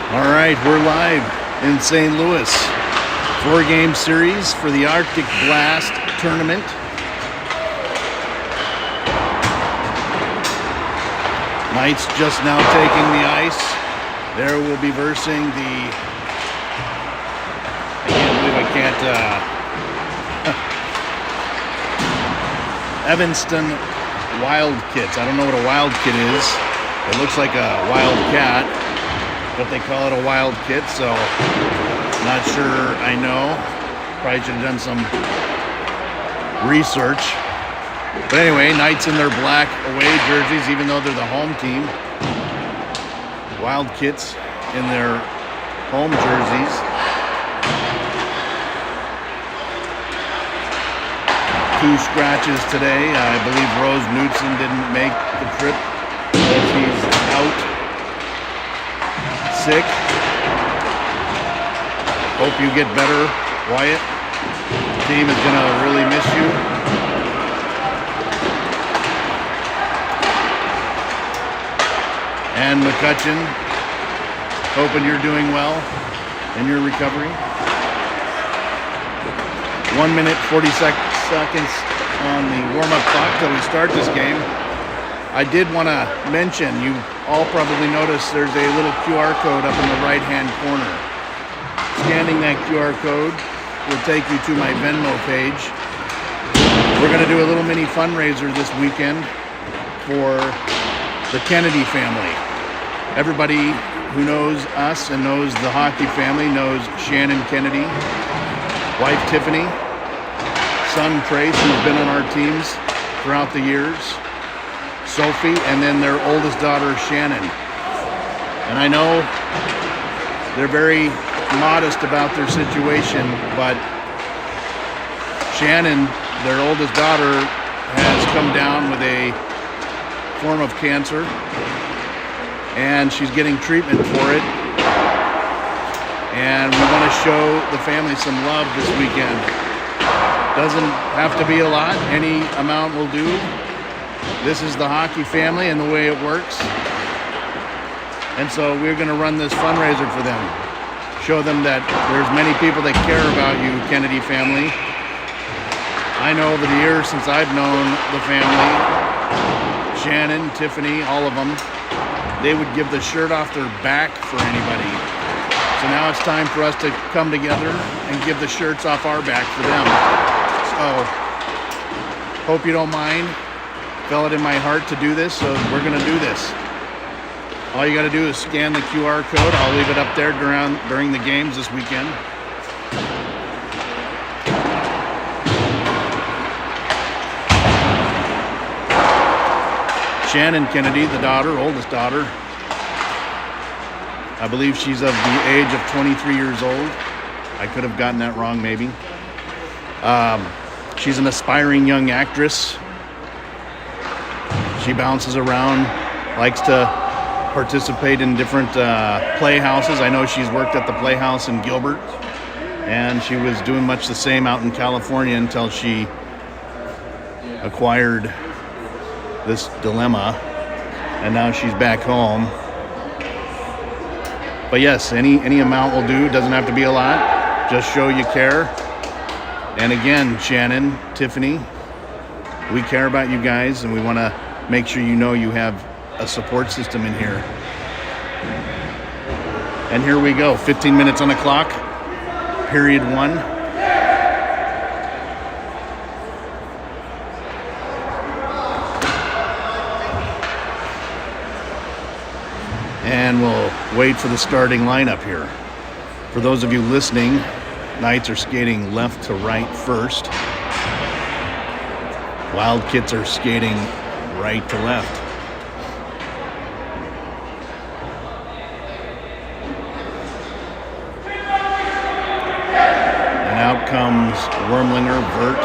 All right, we're live in St. Louis. 4-game series for the Arctic Blast tournament. Knights just now taking the ice. There will be versing the... I can't believe I can't... Evanston Wildkits. I don't know what a wildkit is. It looks like a wildcat, but they call it a wildkit, so not sure I know. Probably should have done some research. But anyway, Knights in their black away jerseys, even though they're the home team. Wildkits in their home jerseys. Two scratches today. I believe Rose Knudsen didn't make the trip as he's out sick. Hope you get better, Wyatt. The team is going to really miss you. And McCutcheon, hoping you're doing well in your recovery. 1 minute, 40 seconds on the warm-up clock till we start this game. I did want to mention, you all probably noticed there's a little QR code up in the right-hand corner. Scanning that QR code will take you to my Venmo page. We're going to do a little mini fundraiser this weekend for the Kennedy family. Everybody who knows us and knows the hockey family knows Shannon Kennedy, wife Tiffany, son Trace, who's been on our teams throughout the years, Sophie, and then their oldest daughter Shannon. And I know they're very modest about their situation, but Shannon, their oldest daughter, has come down with a form of cancer, and she's getting treatment for it. And we want to show the family some love this weekend. Doesn't have to be a lot. Any amount will do. This is the hockey family and the way it works. And so we're going to run this fundraiser for them. Show them that there's many people that care about you, Kennedy family. I know over the years since I've known the family, Shannon, Tiffany, all of them, they would give the shirt off their back for anybody. So now it's time for us to come together and give the shirts off our back for them. So, hope you don't mind. Felt it in my heart to do this, so we're going to do this. All you got to do is scan the QR code. I'll leave it up there during the games this weekend. Shannon Kennedy, the daughter, oldest daughter. I believe she's of the age of 23 years old. I could have gotten that wrong, maybe. She's an aspiring young actress. She bounces around, likes to participate in different playhouses. I know she's worked at the Playhouse in Gilbert, and she was doing much the same out in California until she acquired this dilemma, and now she's back home. But yes, any amount will do. Doesn't have to be a lot. Just show you care. And again, Shannon, Tiffany, we care about you guys, and we want to make sure you know you have a support system in here. And here we go. 15 minutes on the clock. Period 1. And we'll wait for the starting lineup here. For those of you listening, Knights are skating left to right first. Wildkits are skating right to left. And out comes Wormlinger, Vert,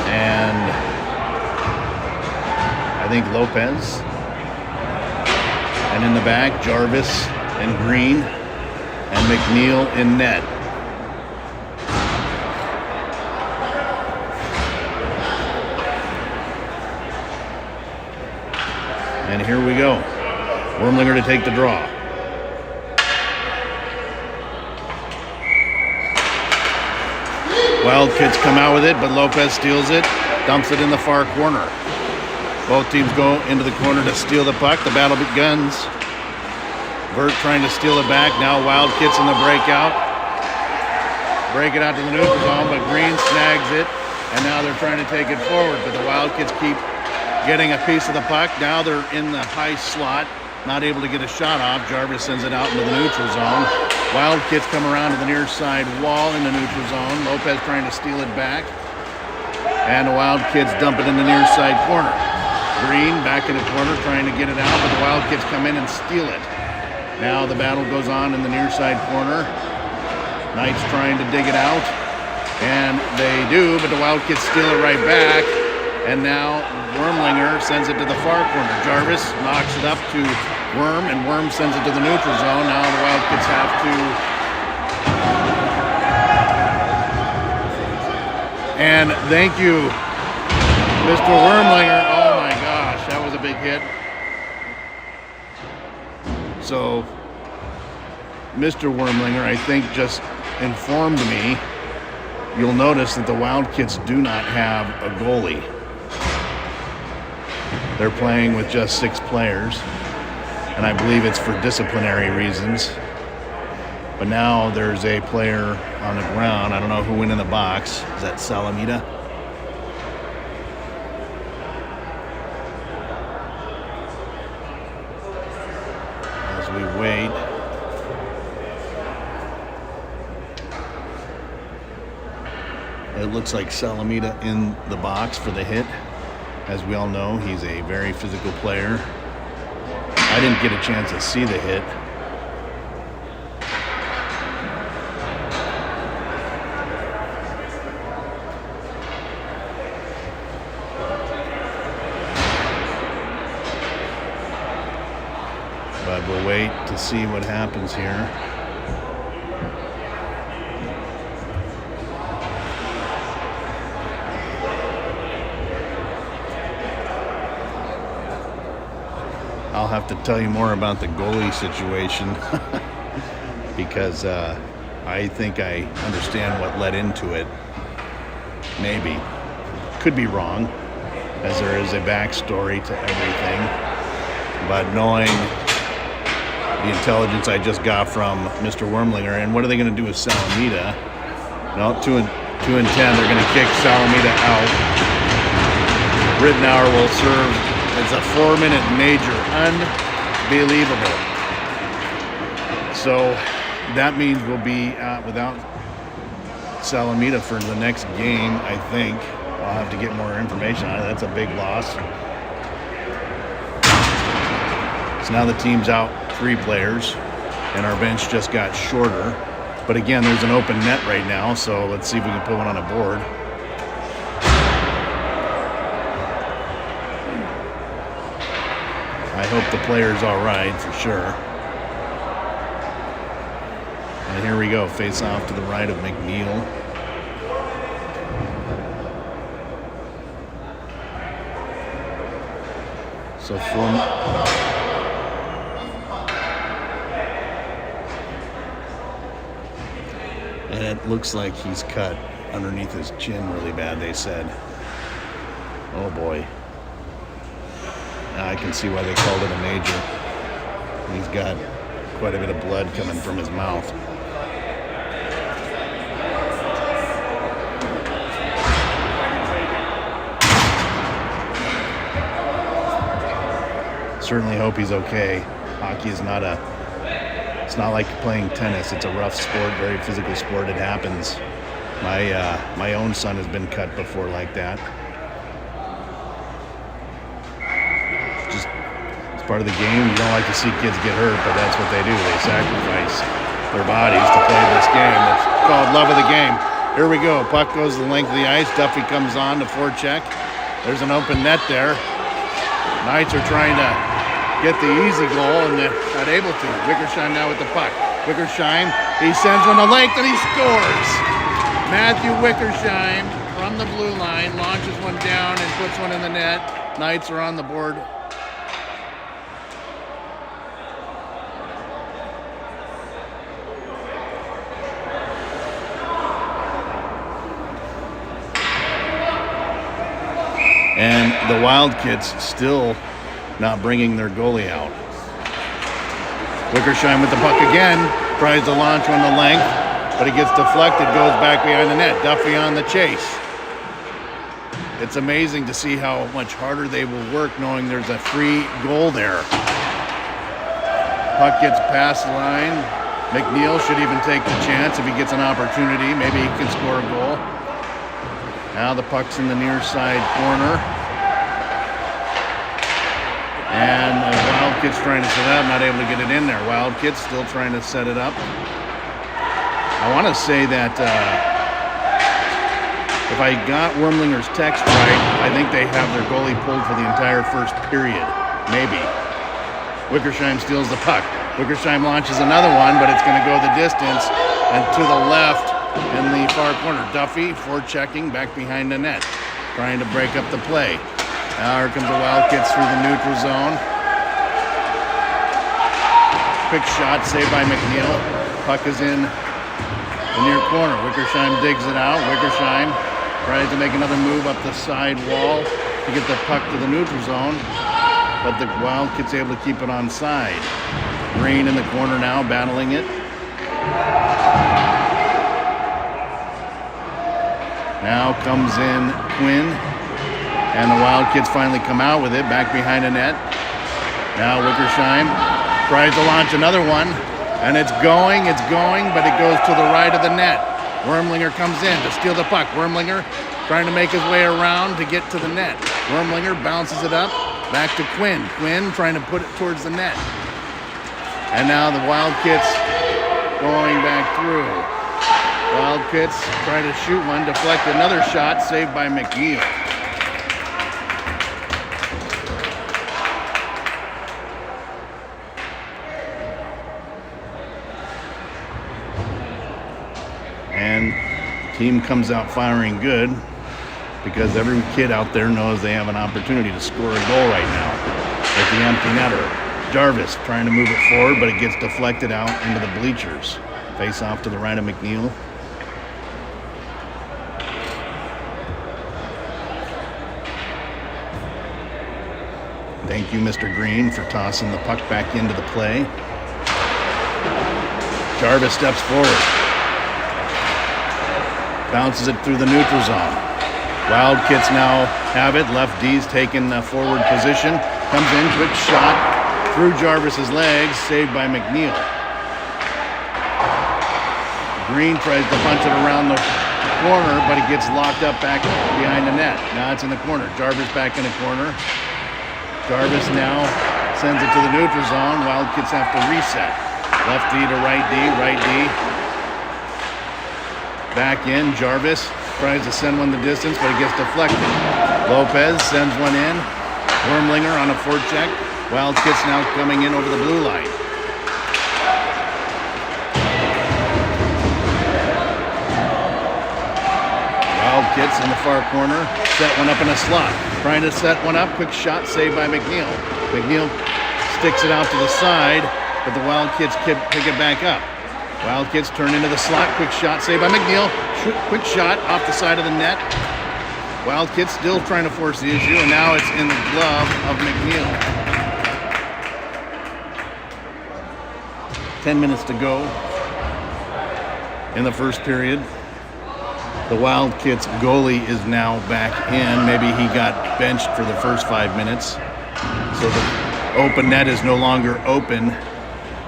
and I think Lopez. And in the back, Jarvis and Green and McNeil in net. And here we go. Wormlinger to take the draw. Wildkits come out with it, but Lopez steals it, dumps it in the far corner. Both teams go into the corner to steal the puck. The battle begins. Vert trying to steal it back. Now Wildkits in the breakout. Break it out to the neutral zone, but Green snags it. And now they're trying to take it forward, but the Wildkits keep getting a piece of the puck. Now they're in the high slot, not able to get a shot off. Jarvis sends it out into the neutral zone. Wildkits come around to the near side wall in the neutral zone. Lopez trying to steal it back. And the Wildkits dump it in the near side corner. Green back in the corner trying to get it out, but the Wildkits come in and steal it. Now the battle goes on in the near side corner. Knights trying to dig it out, and they do, but the Wildkits steal it right back. And now Wormlinger sends it to the far corner. Jarvis knocks it up to Worm, and Worm sends it to the neutral zone. Now the Wildkits have to... And thank you, Mr. Wormlinger. Oh my gosh, that was a big hit. So, Mr. Wormlinger, I think, just informed me. You'll notice that the Wildkits do not have a goalie. They're playing with just 6 players, and I believe it's for disciplinary reasons. But now there's a player on the ground. I don't know who went in the box. Is that Salamita? As we wait. It looks like Salamita in the box for the hit. As we all know, he's a very physical player. I didn't get a chance to see the hit. But we'll wait to see what happens here. I'll have to tell you more about the goalie situation because I think I understand what led into it. Maybe. Could be wrong, as there is a backstory to everything. But knowing the intelligence I just got from Mr. Wormlinger, and what are they going to do with Salamita? No, 2 and 10. They're going to kick Salamita out. Rittenauer will serve. It's a 4-minute major. Unbelievable. So that means we'll be without Salamita for the next game, I think. I'll have to get more information on it. That's a big loss. So now the team's out 3 players, and our bench just got shorter. But again, there's an open net right now, so let's see if we can put one on a board. I hope the player's all right, for sure. And here we go, face off to the right of McNeil. So and it looks like he's cut underneath his chin really bad, they said. Oh boy. Now I can see why they called it a major. He's got quite a bit of blood coming from his mouth. Certainly hope he's okay. Hockey is not it's not like playing tennis. It's a rough sport, very physical sport. It happens. My own son has been cut before like that. It's part of the game. You don't like to see kids get hurt, but that's what they do. They sacrifice their bodies to play this game. It's called love of the game. Here we go. Puck goes the length of the ice. Duffy comes on to forecheck. There's an open net there. Knights are trying to get the easy goal, and they're not able to. Wickersheim now with the puck. Wickersheim, he sends one to length, and he scores. Matthew Wickersheim from the blue line launches one down and puts one in the net. Knights are on the board. the Wildkits still not bringing their goalie out. Wickersheim with the puck again, tries to launch on the length, but it gets deflected, goes back behind the net. Duffy on the chase. It's amazing to see how much harder they will work knowing there's a free goal there. Puck gets past the line. McNeil should even take the chance if he gets an opportunity. Maybe he can score a goal. Now the puck's in the near side corner. And the Wildkits trying to set it up, not able to get it in there. Wildkits still trying to set it up. I want to say that if I got Wormlinger's text right, I think they have their goalie pulled for the entire first period. Maybe. Wickersheim steals the puck. Wickersheim launches another one, but it's going to go the distance and to the left in the far corner. Duffy forechecking back behind the net, trying to break up the play. Now here comes the Wildkits through the neutral zone. Quick shot saved by McNeil. Puck is in the near corner. Wickersheim digs it out. Wickersheim tries to make another move up the side wall to get the puck to the neutral zone, but the Wildkits able to keep it on side. Green in the corner now, battling it. Now comes in Quinn, and the Wildkits finally come out with it, back behind the net. Now Wickersheim tries to launch another one, and it's going, but it goes to the right of the net. Wormlinger comes in to steal the puck. Wormlinger trying to make his way around to get to the net. Wormlinger bounces it up, back to Quinn. Quinn trying to put it towards the net. And now the Wildkits going back through. Wildkits try to shoot one, deflect another shot, saved by McNeil. And team comes out firing good because every kid out there knows they have an opportunity to score a goal right now with the empty netter. Jarvis trying to move it forward, but it gets deflected out into the bleachers. Face off to the right of McNeil. Thank you, Mr. Green, for tossing the puck back into the play. Jarvis steps forward. Bounces it through the neutral zone. Wildkits now have it. Left D's taking forward position. Comes in, quick shot through Jarvis's legs, saved by McNeil. Green tries to punch it around the corner, but it gets locked up back behind the net. Now it's in the corner. Jarvis back in the corner. Jarvis now sends it to the neutral zone. Wildkits have to reset. Left D to right D, right D. Back in, Jarvis tries to send one the distance, but it gets deflected. Lopez sends one in. Wormlinger on a forecheck. Wildkits now coming in over the blue line. Wildkits in the far corner. Set one up in a slot. Trying to set one up. Quick shot saved by McNeil. McNeil sticks it out to the side, but the Wildkits pick it back up. Wildkits turn into the slot. Quick shot saved by McNeil. Quick shot off the side of the net. Wildkits still trying to force the issue, and now it's in the glove of McNeil. 10 minutes to go in the first period. The Wildkits goalie is now back in. Maybe he got benched for the first 5 minutes. So the open net is no longer open.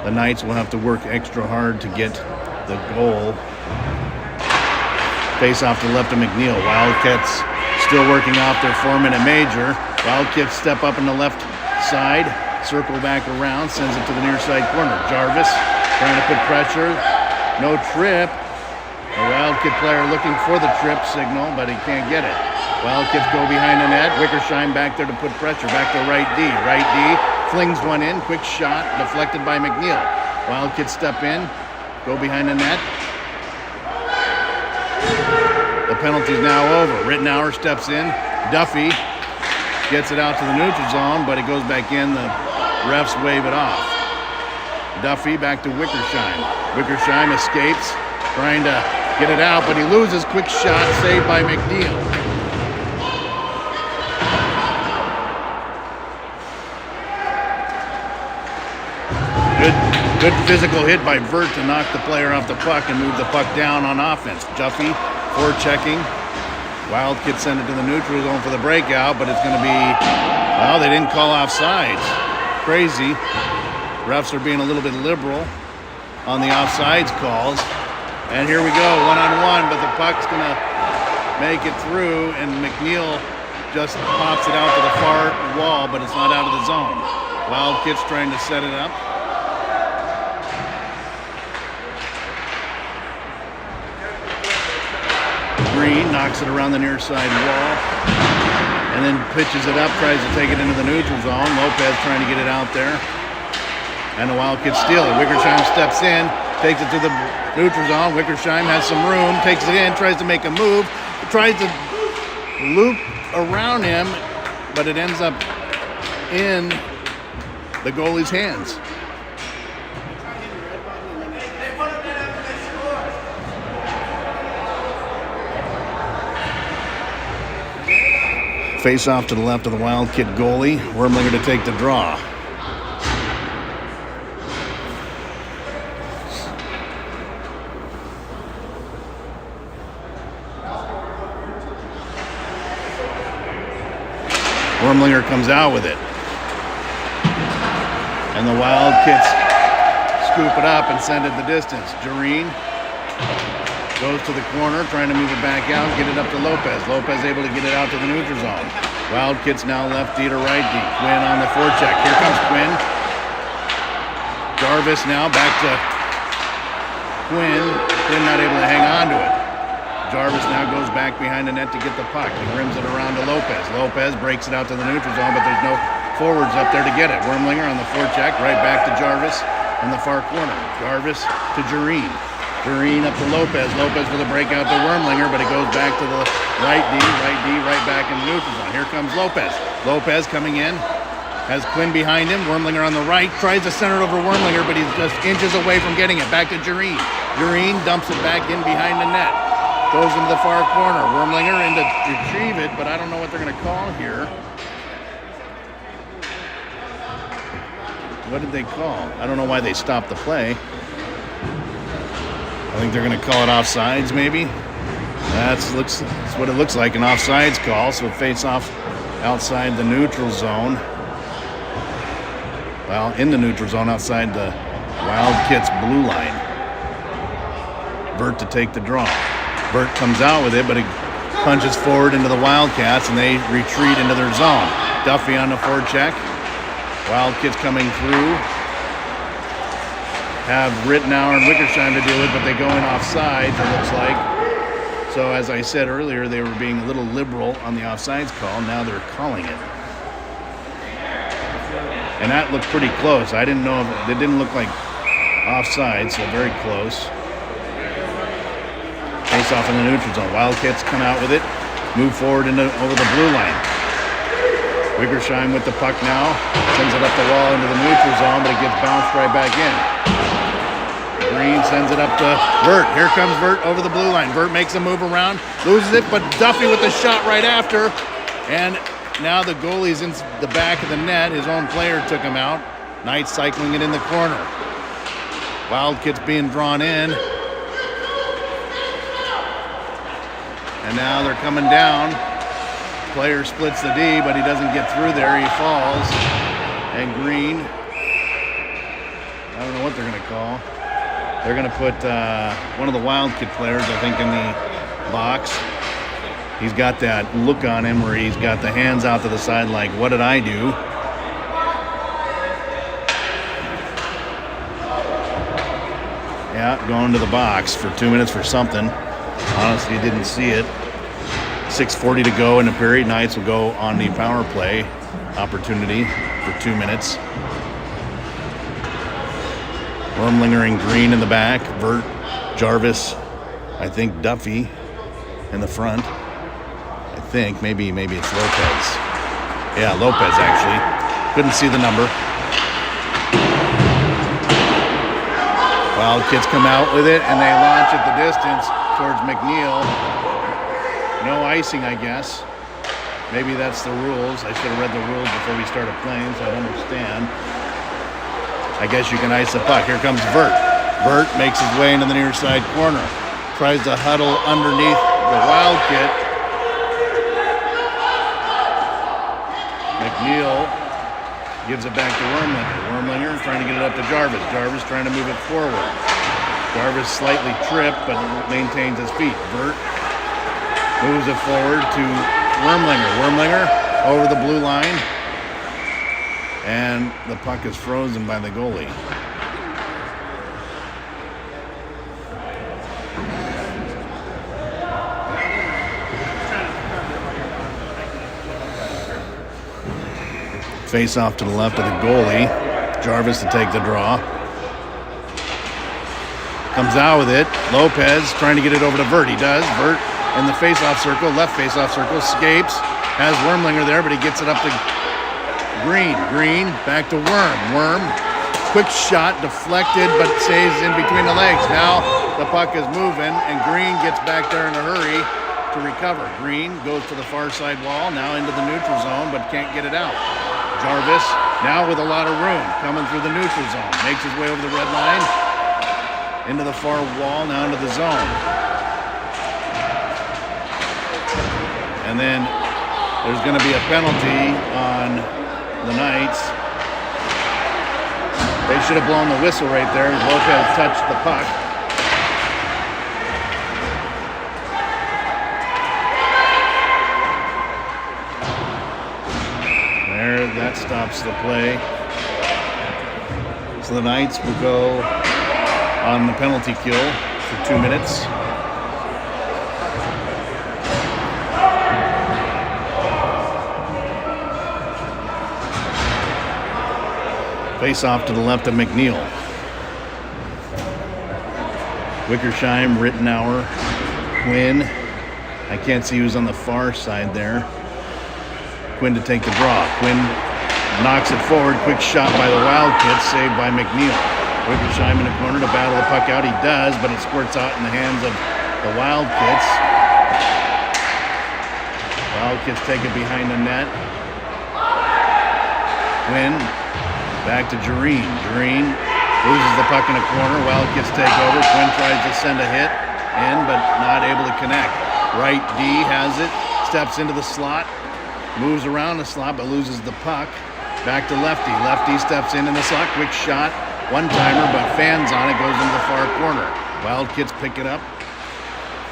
The Knights will have to work extra hard to get the goal. Face off to the left of McNeil. Wildcats still working off their 4-minute major. Wildcats step up in the left side, circle back around, sends it to the near side corner. Jarvis trying to put pressure. No trip. The Wildcat player looking for the trip signal, but he can't get it. Wildcats go behind the net. Wickersheim back there to put pressure. Back to right D. Right D flings one in. Quick shot deflected by McNeil. Wildcats step in. Go behind the net. The penalty's now over. Rittenauer steps in. Duffy gets it out to the neutral zone, but it goes back in. The refs wave it off. Duffy back to Wickersheim. Wickersheim escapes, trying to get it out, but he loses. Quick shot saved by McNeil. Good physical hit by Vert to knock the player off the puck and move the puck down on offense. Duffy forechecking. Wildkits send it to the neutral zone for the breakout, but it's going to be, well, they didn't call offsides. Crazy. Refs are being a little bit liberal on the offsides calls. And here we go, one-on-one, but the puck's going to make it through, and McNeil just pops it out to the far wall, but it's not out of the zone. Wildkits trying to set it up. Green knocks it around the near side wall and then pitches it up, tries to take it into the neutral zone. Lopez trying to get it out there. And the Wildcats steal it. Wickersheim steps in, takes it to the neutral zone. Wickersheim has some room, takes it in, tries to make a move, tries to loop around him, but it ends up in the goalie's hands. Face off to the left of the Wildcat goalie. Wormlinger to take the draw. Wormlinger comes out with it. And the Wildcats scoop it up and send it the distance. Jareen goes to the corner, trying to move it back out, get it up to Lopez. Lopez able to get it out to the neutral zone. Wildcats now left D to right D. Quinn on the forecheck. Here comes Quinn. Jarvis now back to Quinn. Quinn not able to hang on to it. Jarvis now goes back behind the net to get the puck. He rims it around to Lopez. Lopez breaks it out to the neutral zone, but there's no forwards up there to get it. Wormlinger on the forecheck, right back to Jarvis in the far corner. Jarvis to Jareen. Jareen up to Lopez. Lopez with a breakout to Wormlinger, but it goes back to the right D, right back in the neutral zone. Here comes Lopez. Lopez coming in, has Quinn behind him. Wormlinger on the right, tries to center it over Wormlinger, but he's just inches away from getting it. Back to Jareen. Jareen dumps it back in behind the net. Goes into the far corner. Wormlinger in to retrieve it, but I don't know what they're going to call here. What did they call? I don't know why they stopped the play. I think they're going to call it offsides, maybe. That's what it looks like, an offsides call. So it face off outside the neutral zone. Well, in the neutral zone outside the Wildcats blue line. Vert to take the draw. Vert comes out with it, but he punches forward into the Wildcats, and they retreat into their zone. Duffy on the forecheck. Wildcats coming through. Have Rittenauer and Wickersheim to deal with, but they go in offsides, it looks like. So as I said earlier, they were being a little liberal on the offsides call. Now they're calling it. And that looked pretty close. I didn't know if it didn't look like offsides, so very close. Face off in the neutral zone. Wildcats come out with it, move forward over the blue line. Wickersheim with the puck now, sends it up the wall into the neutral zone, but it gets bounced right back in. Green sends it up to Vert. Here comes Vert over the blue line. Vert makes a move around, loses it, but Duffy with the shot right after. And now the goalie's in the back of the net. His own player took him out. Knight cycling it in the corner. Wildcats being drawn in. And now they're coming down. Player splits the D, but he doesn't get through there. He falls. And Green, I don't know what they're going to call. They're going to put one of the Wildcat players, I think, in the box. He's got that look on him where he's got the hands out to the side like, what did I do? Yeah, going to the box for 2 minutes for something. Honestly, didn't see it. 6:40 to go in the period. Knights will go on the power play opportunity for 2 minutes. Wormlinger and Green in the back. Vert, Jarvis, I think Duffy in the front. I think maybe it's Lopez. Yeah, Lopez actually. Couldn't see the number. Wildcats come out with it and they launch at the distance towards McNeil. No icing, I guess. Maybe that's the rules. I should have read the rules before we started playing, so I don't understand. I guess you can ice the puck. Here comes Vert. Vert makes his way into the near side corner. Tries to huddle underneath the Wildkit. McNeil gives it back to Wormlinger. Wormlinger trying to get it up to Jarvis. Jarvis trying to move it forward. Jarvis slightly tripped, but maintains his feet. Vert moves it forward to Wormlinger. Wormlinger over the blue line. And the puck is frozen by the goalie. Face off to the left of the goalie. Jarvis to take the draw. Comes out with it. Lopez trying to get it over to Vert. He does. Vert in the face-off circle, left face-off circle, escapes. Has Wormlinger there, but he gets it up to Green. Green back to Worm. Worm, quick shot, deflected, but stays in between the legs. Now the puck is moving, and Green gets back there in a hurry to recover. Green goes to the far side wall, now into the neutral zone, but can't get it out. Jarvis, now with a lot of room, coming through the neutral zone. Makes his way over the red line, into the far wall, now into the zone. And then there's going to be a penalty on the Knights. They should have blown the whistle right there as Lopez touched the puck. There, that stops the play. So the Knights will go on the penalty kill for 2 minutes. Face off to the left of McNeil. Wickersheim, Rittenauer, Quinn. I can't see who's on the far side there. Quinn to take the draw. Quinn knocks it forward. Quick shot by the Wildkits, saved by McNeil. Wickersheim in the corner to battle the puck out. He does, but it squirts out in the hands of the Wildkits. Wildkits take it behind the net. Quinn back to Jareen. Jareen loses the puck in a corner. Wildkits take over. Quinn tries to send a hit in, but not able to connect. Right D has it. Steps into the slot. Moves around the slot, but loses the puck. Back to Lefty. Lefty steps in the slot. Quick shot. One-timer, but fans on it. Goes into the far corner. Wildkits pick it up.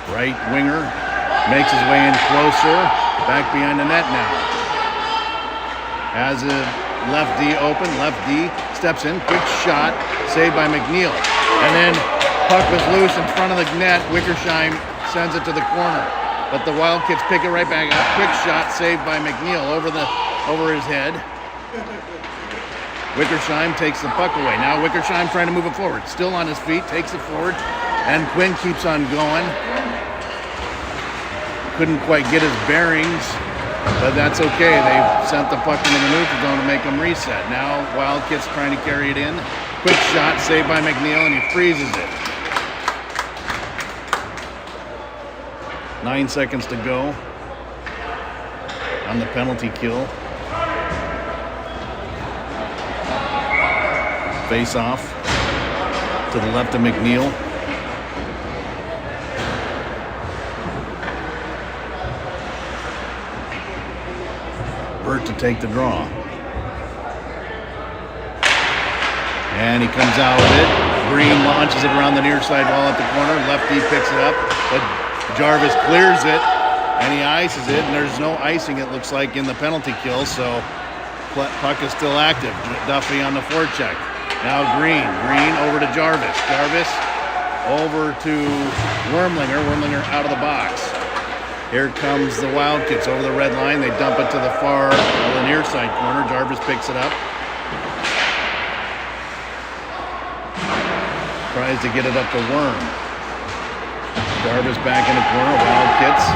Right winger makes his way in closer. Back behind the net now. Has a left D open. Left D steps in. Quick shot. Saved by McNeil. And then puck was loose in front of the net. Wickersheim sends it to the corner. But the Wildkits pick it right back up. Quick shot saved by McNeil over his head. Wickersheim takes the puck away. Now Wickersheim trying to move it forward. Still on his feet. Takes it forward. And Quinn keeps on going. Couldn't quite get his bearings. But that's okay. They sent the puck into the neutral zone to make them reset. Now Wildkits trying to carry it in. Quick shot saved by McNeil, and he freezes it. 9 seconds to go on the penalty kill. Face off to the left of McNeil. Burt to take the draw. And he comes out with it. Green launches it around the near side wall at the corner. Lefty picks it up, but Jarvis clears it, and he ices it, and there's no icing, it looks like, in the penalty kill, so puck is still active. Duffy on the forecheck. Now Green over to Jarvis. Jarvis over to Wormlinger. Wormlinger out of the box. Here comes the Wildkits over the red line. They dump it to the far, the near side corner. Jarvis picks it up. Tries to get it up to Worm. Jarvis back in the corner. Wildkits.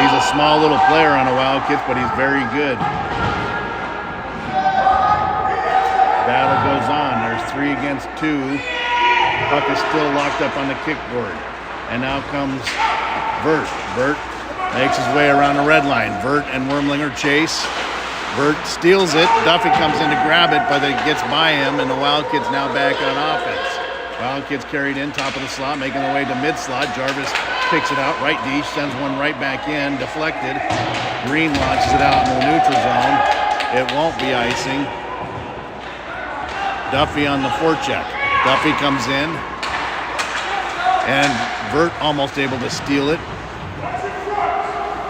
He's a small little player on the Wildkits, but he's very good. Battle goes on. There's 3 against 2. Puck is still locked up on the kickboard. And now comes Vert. Vert makes his way around the red line. Vert and Wormlinger chase. Vert steals it. Duffy comes in to grab it, but it gets by him, and the Wildkits now back on offense. Wildkits carried in, top of the slot, making their way to mid-slot. Jarvis picks it out, right D, sends one right back in, deflected. Green launches it out in the neutral zone. It won't be icing. Duffy on the forecheck. Duffy comes in, and Vert almost able to steal it.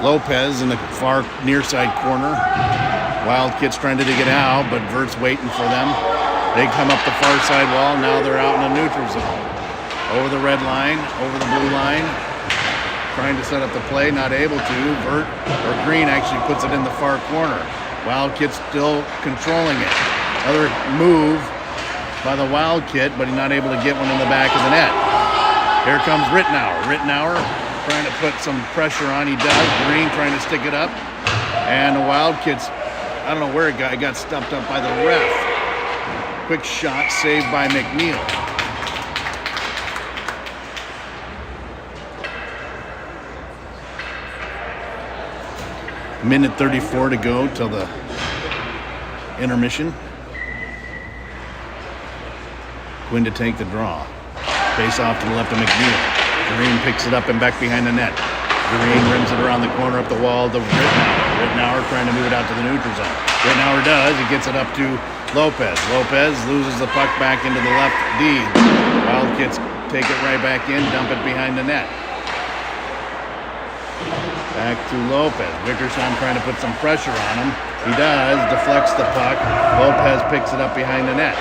Lopez in the far near side corner. Wildkits trying to dig it out, but Vert's waiting for them. They come up the far side wall. Now they're out in the neutral zone. Over the red line, over the blue line. Trying to set up the play, not able to. Vert, or Green actually puts it in the far corner. Wildkits still controlling it. Another move by the Wildkit, but he's not able to get one in the back of the net. Here comes Rittenauer. Rittenauer trying to put some pressure on. He does. Green trying to stick it up. And the Wildkits, I don't know where it got stumped up by the ref. Quick shot saved by McNeil. Minute 34 to go till the intermission. Quinn to take the draw. Face off to the left of McNeil. Green picks it up and back behind the net. Green rims it around the corner up the wall to Rittenauer. Rittenauer trying to move it out to the neutral zone. Rittenauer does. He gets it up to Lopez. Lopez loses the puck back into the left D. Wildkits take it right back in, dump it behind the net. Back to Lopez. Wickersham trying to put some pressure on him. He does. Deflects the puck. Lopez picks it up behind the net.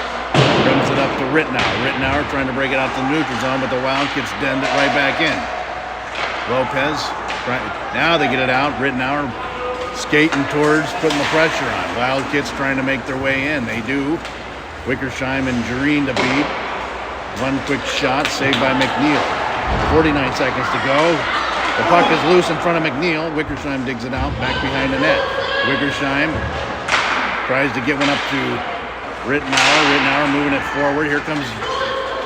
Rims it up to Rittenauer. Rittenauer trying to break it out to the neutral zone, but the Wildkits dend it right back in. Lopez, now they get it out. Rittenauer skating towards putting the pressure on. Wildkits trying to make their way in. They do. Wickersham and Jareen to beat. One quick shot saved by McNeil. 49 seconds to go. The puck is loose in front of McNeil. Wickersham digs it out back behind the net. Wickersham tries to get one up to Rittenauer. Rittenauer moving it forward. Here comes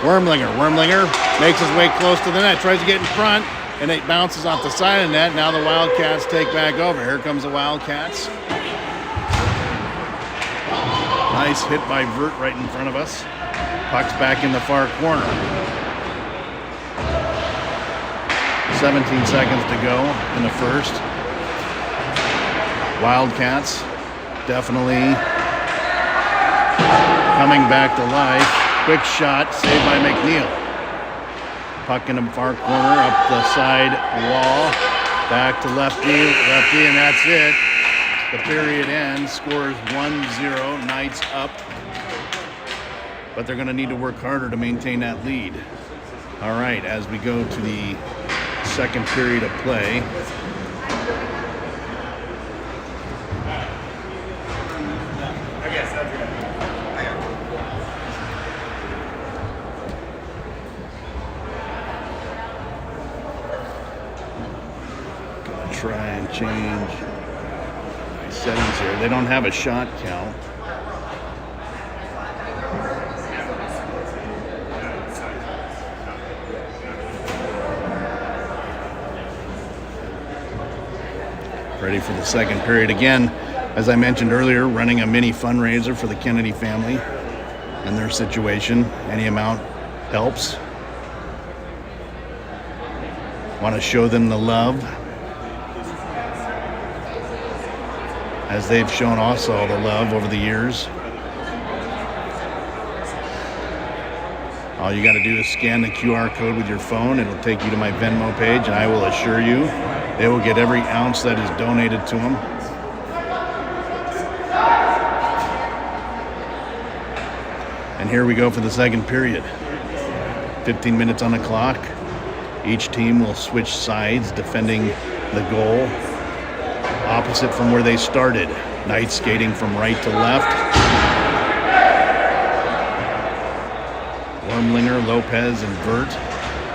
Wormlinger. Wormlinger makes his way close to the net. Tries to get in front. And it bounces off the side of the net. Now the Wildcats take back over. Here comes the Wildcats. Nice hit by Vert right in front of us. Puck's back in the far corner. 17 seconds to go in the first. Wildcats definitely coming back to life. Quick shot saved by McNeil. Puck in the far corner, up the side wall, back to lefty, and that's it. The period ends, scores 1-0, Knights up. But they're going to need to work harder to maintain that lead. All right, as we go to the second period of play. Try and change my settings here. They don't have a shot count. Ready for the second period. Again, as I mentioned earlier, running a mini fundraiser for the Kennedy family and their situation. Any amount helps. Want to show them the love, as they've shown also the love over the years. All you got to do is scan the QR code with your phone. It'll take you to my Venmo page, and I will assure you they will get every ounce that is donated to them. And here we go for the second period. 15 minutes on the clock. Each team will switch sides, defending the goal opposite from where they started. Knights skating from right to left. Wormlinger, Lopez, and Vert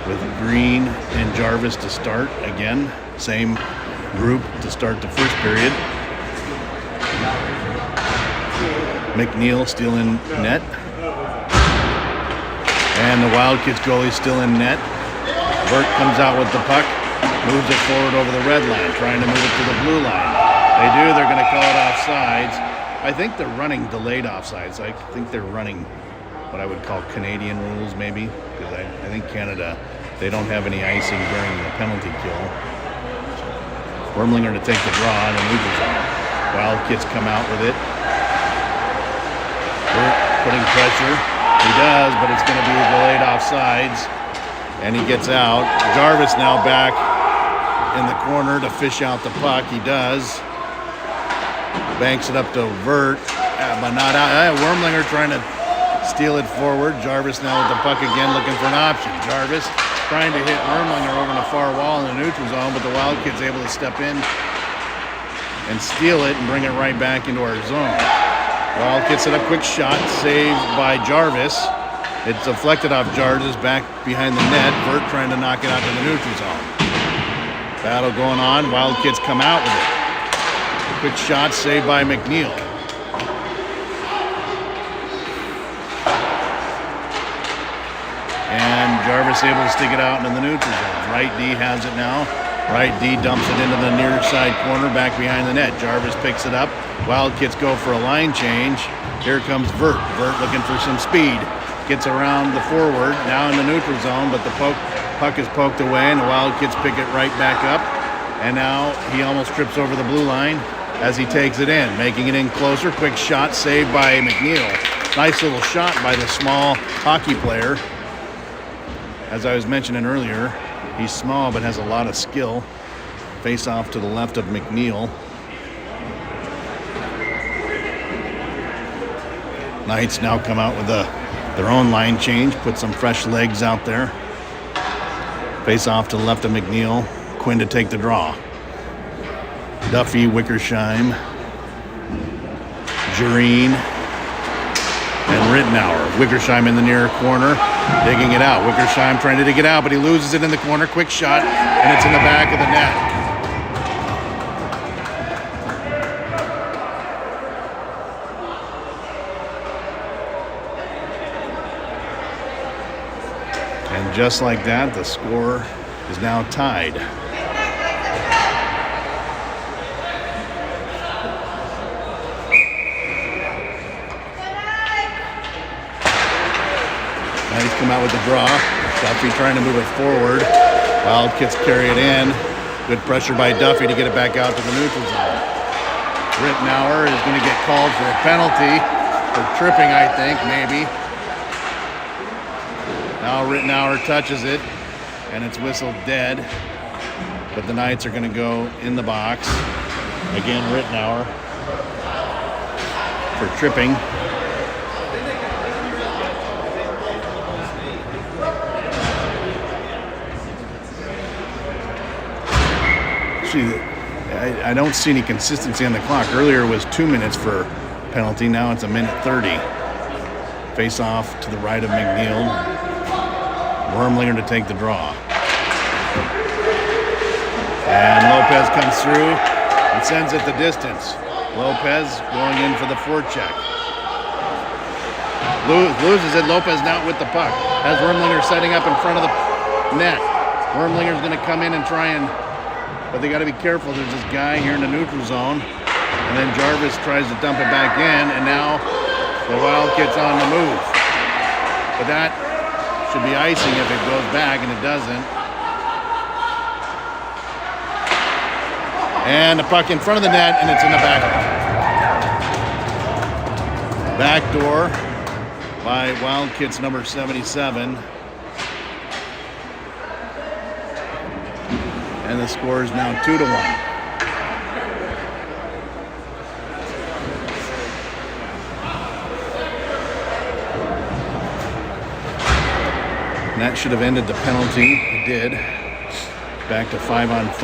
with Green and Jarvis to start. Again, same group to start the first period. McNeil still in net. And the Wildkits goalie still in net. Vert comes out with the puck. Moves it forward over the red line, trying to move it to the blue line. They do. They're going to call it offsides. I think they're running delayed offsides. I think they're running what I would call Canadian rules, maybe, because I think Canada, they don't have any icing during the penalty kill. Wormlinger to take the draw in the neutral zone. Wildkits come out with it. Burt putting pressure. He does, but it's going to be delayed offsides. And he gets out. Jarvis now back in the corner to fish out the puck. He does. Banks it up to Vert, but not out. Wormlinger trying to steal it forward. Jarvis now with the puck again, looking for an option. Jarvis trying to hit Wormlinger over the far wall in the neutral zone, but the Wildkits able to step in and steal it and bring it right back into our zone. Wildkits hit a quick shot, saved by Jarvis. It's deflected off Jarvis, back behind the net. Vert trying to knock it out to the neutral zone. Battle going on. Wildkits come out with it. Quick shot, saved by McNeil. And Jarvis able to stick it out into the neutral zone. Right D has it now. Right D dumps it into the near side corner, back behind the net. Jarvis picks it up. Wildkits go for a line change. Here comes Vert. Vert looking for some speed. Gets around the forward, now in the neutral zone, but the puck is poked away, and the Wildkits pick it right back up. And now he almost trips over the blue line as he takes it in, making it in closer. Quick shot, saved by McNeil. Nice little shot by the small hockey player. As I was mentioning earlier, he's small but has a lot of skill. Face off to the left of McNeil. Knights now come out with their own line change, put some fresh legs out there. Face off to the left of McNeil. Quinn to take the draw. Duffy, Wickersheim, Jareen, and Rittenauer. Wickersheim in the near corner, digging it out. Wickersheim trying to dig it out, but he loses it in the corner. Quick shot, and it's in the back of the net. And just like that, the score is now tied. Knights come out with the draw. Duffy trying to move it forward. Wildkits carry it in. Good pressure by Duffy to get it back out to the neutral zone. Rittenauer is going to get called for a penalty for tripping, I think, maybe. Now Rittenauer touches it, and it's whistled dead. But the Knights are going to go in the box. Again, Rittenauer for tripping. I don't see any consistency on the clock. Earlier it was 2 minutes for penalty. Now it's 1:30. Face off to the right of McNeil. Wormlinger to take the draw. And Lopez comes through and sends it the distance. Lopez going in for the forecheck. Loses it. Lopez now with the puck. Has Wormlinger setting up in front of the net. Wormlinger's going to come in and try and... But they got to be careful. There's this guy here in the neutral zone. And then Jarvis tries to dump it back in. And now the Wildkits on the move. But that should be icing if it goes back, and it doesn't. And the puck in front of the net, and it's in the back. Back door by Wildkits number 77. And the score is now 2-1. And that should have ended the penalty. It did. Back to 5-on-5.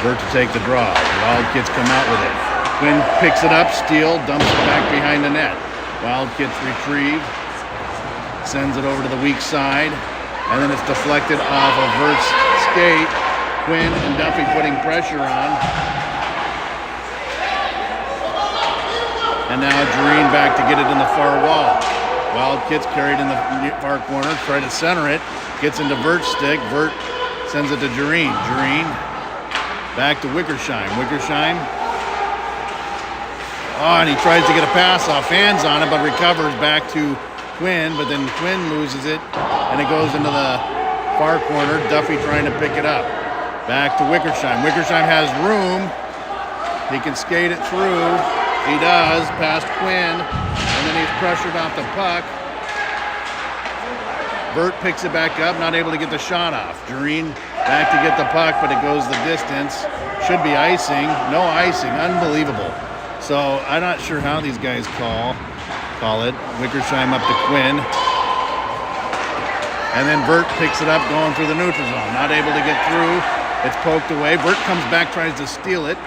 Vert to take the draw. Wildkits come out with it. Quinn picks it up, steal, dumps it back behind the net. Wildkits retrieve. Sends it over to the weak side. And then it's deflected off of Vert's skate. Quinn and Duffy putting pressure on. And now Jareen back to get it in the far wall. Wildkits carried in the far corner, try to center it. Gets into Vert's stick. Vert sends it to Jareen. Jareen back to Wickersheim. Wickersheim Oh, and he tries to get a pass off, hands on it, but recovers back to Quinn, but then Quinn loses it, and it goes into the far corner. Duffy trying to pick it up. Back to Wickersheim. Wickersheim has room. He can skate it through. He does, past Quinn, and then he's pressured off the puck. Vert picks it back up, not able to get the shot off. Jareen back to get the puck, but it goes the distance. Should be icing. No icing. Unbelievable. So I'm not sure how these guys call it. Wickersheim up to Quinn. And then Vert picks it up going through the neutral zone. Not able to get through. It's poked away. Vert comes back, tries to steal it.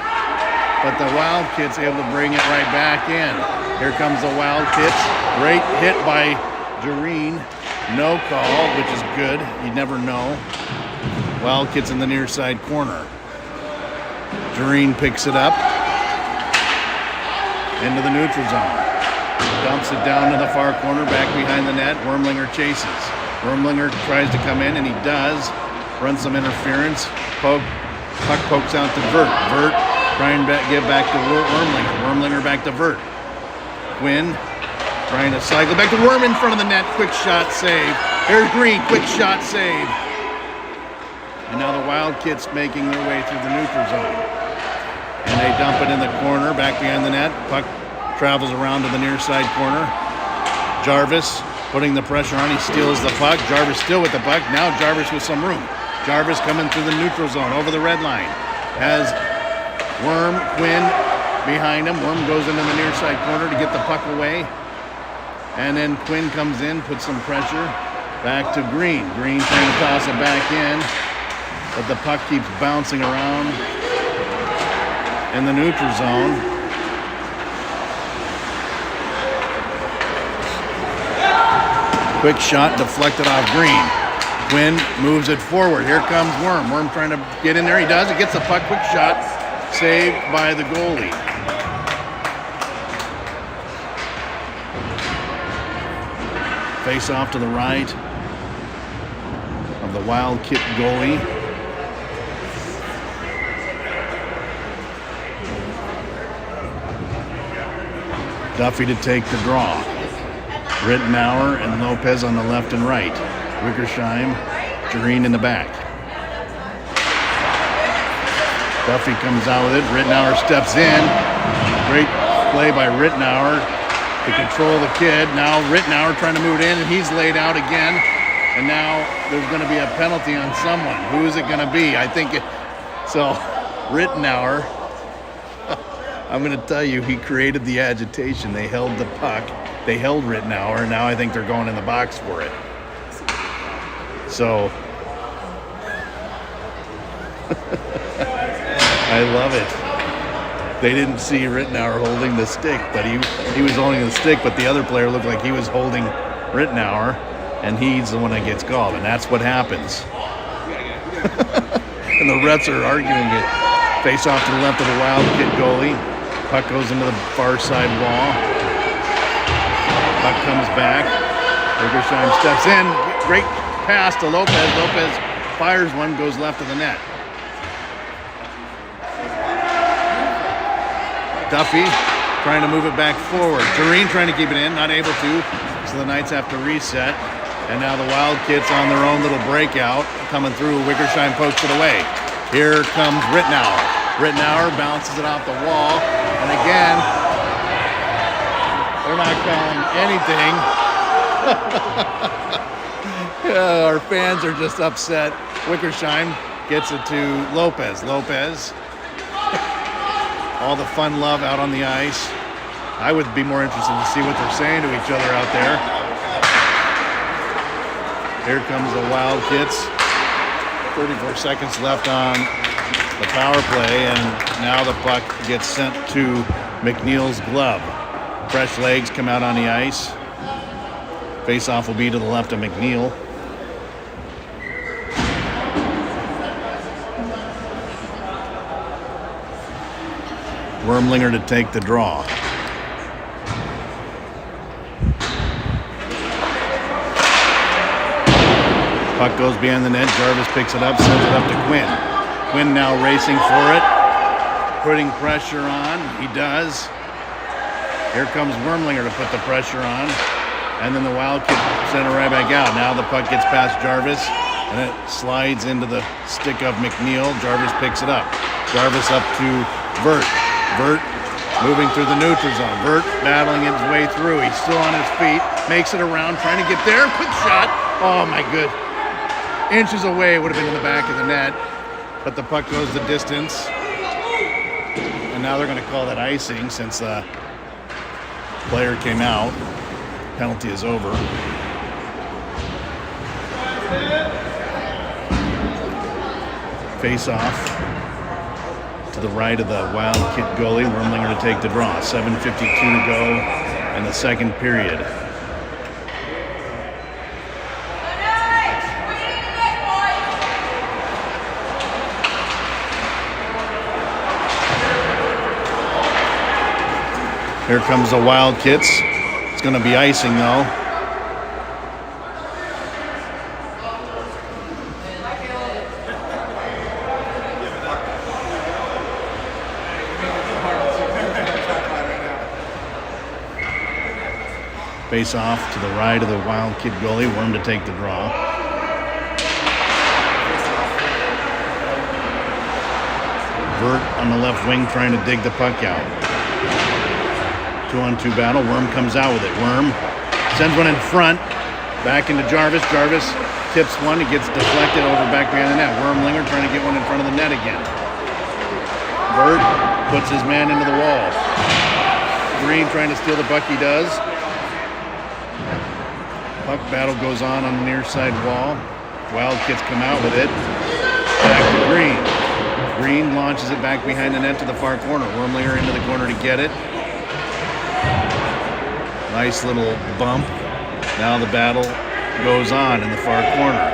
But the Wildkits able to bring it right back in. Here comes the Wildkits. Great hit by Jareen. No call, which is good. You never know. Wildkits in the near side corner. Jareen picks it up. Into the neutral zone. Dumps it down to the far corner, back behind the net. Wormlinger chases. Wormlinger tries to come in, and he does. Runs some interference. Puck pokes out to Vert. Vert trying to get back to Wormlinger. Wormlinger back to Vert. Quinn trying to cycle back to Worm in front of the net. Quick shot save. Here's Green. Quick shot save. And now the Wildkits making their way through the neutral zone. And they dump it in the corner, back behind the net. Puck travels around to the near side corner. Jarvis putting the pressure on. He steals the puck. Jarvis still with the puck. Now Jarvis with some room. Jarvis coming through the neutral zone, over the red line. Has Worm, Quinn behind him. Worm goes into the near side corner to get the puck away. And then Quinn comes in, puts some pressure. Back to Green. Green trying to toss it back in. But the puck keeps bouncing around in the neutral zone. Quick shot deflected off Green. Quinn moves it forward. Here comes Worm. Worm trying to get in there. He does. He gets the puck. Quick shot. Saved by the goalie. Face off to the right of the Wildkit goalie. Duffy to take the draw. Rittenauer and Lopez on the left and right. Wickersheim, Jareen in the back. Duffy comes out with it. Rittenauer steps in. Great play by Rittenauer to control the kid. Now Rittenauer trying to move it in, and he's laid out again. And now there's going to be a penalty on someone. Who is it going to be? I think it. So Rittenauer, I'm going to tell you, he created the agitation. They held the puck. They held Rittenauer, and now I think they're going in the box for it. So I love it. They didn't see Rittenauer holding the stick, but he was holding the stick, but the other player looked like he was holding Rittenauer, and he's the one that gets called, and that's what happens. And the refs are arguing it. Face off to the left of the Wildkit goalie. Puck goes into the far side wall. Puck comes back. Wickersheim steps in. Great pass to Lopez. Lopez fires one, goes left of the net. Duffy trying to move it back forward. Jareen trying to keep it in, not able to. So the Knights have to reset. And now the Wildkits on their own little breakout coming through. Wickersheim pokes it away. Here comes Rittenauer. Rittenauer bounces it off the wall. And again, they're not calling anything. Our fans are just upset. Wickersheim gets it to Lopez. Lopez. All the fun love out on the ice. I would be more interested to see what they're saying to each other out there. Here comes the Wildkits. 34 seconds left on the power play, and now the puck gets sent to McNeil's glove. Fresh legs come out on the ice. Face-off will be to the left of McNeil. Wormlinger to take the draw. Puck goes behind the net. Jarvis picks it up, sends it up to Quinn. Quinn now racing for it, putting pressure on. He does. Here comes Wormlinger to put the pressure on. And then the Wildkits send it right back out. Now the puck gets past Jarvis, and it slides into the stick of McNeil. Jarvis picks it up. Jarvis up to Vert. Vert moving through the neutral zone. Vert battling his way through. He's still on his feet. Makes it around, trying to get there. Quick shot. Oh, my good. Inches away, would have been in the back of the net. But the puck goes the distance. And now they're going to call that icing since the player came out. Penalty is over. Face off to the right of the Wildkit goalie. Wormlinger to take the draw. 7:52 to go in the second period. Here comes the Wildkits. It's going to be icing, though. Face off to the right of the Wildkit goalie. Worm to take the draw. Vert on the left wing trying to dig the puck out. 2-on-2 battle. Worm comes out with it. Worm sends one in front. Back into Jarvis. Jarvis tips one. It gets deflected over back behind the net. Wormlinger trying to get one in front of the net again. Vert puts his man into the wall. Green trying to steal the puck. He does. Puck battle goes on the near side wall. Wildkits come out with it. Back to Green. Green launches it back behind the net to the far corner. Wormlinger into the corner to get it. Nice little bump. Now the battle goes on in the far corner.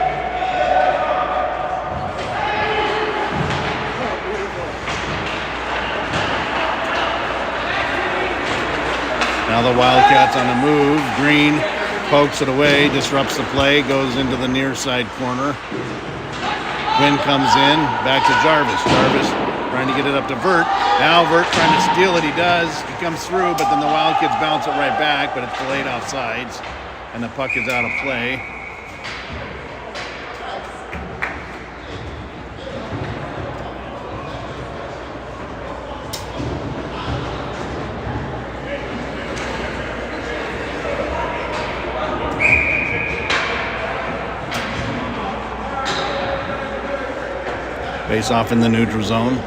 Now the Wildcats on the move. Green pokes it away, disrupts the play, goes into the near side corner. Quinn comes in, back to Jarvis. Jarvis trying to get it up to Vert. Now Vert trying to steal it. He does. He comes through, but then the Wildcats bounce it right back, but it's delayed offsides, and the puck is out of play. Face off in the neutral zone,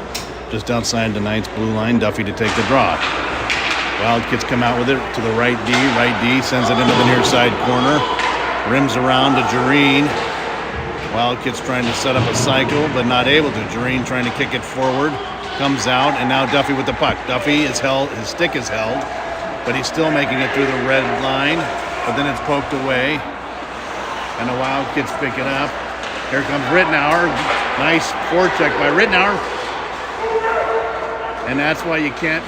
just outside the Knights' blue line. Duffy to take the draw. Wildkits come out with it to the right D. Right D sends it into the near side corner. Rims around to Jareen. Wildkits trying to set up a cycle, but not able to. Jareen trying to kick it forward. Comes out, and now Duffy with the puck. Duffy is held, his stick is held, but he's still making it through the red line. But then it's poked away, and the Wildkits pick it up. Here comes Rittenauer. Nice forecheck by Rittenauer. And that's why you can't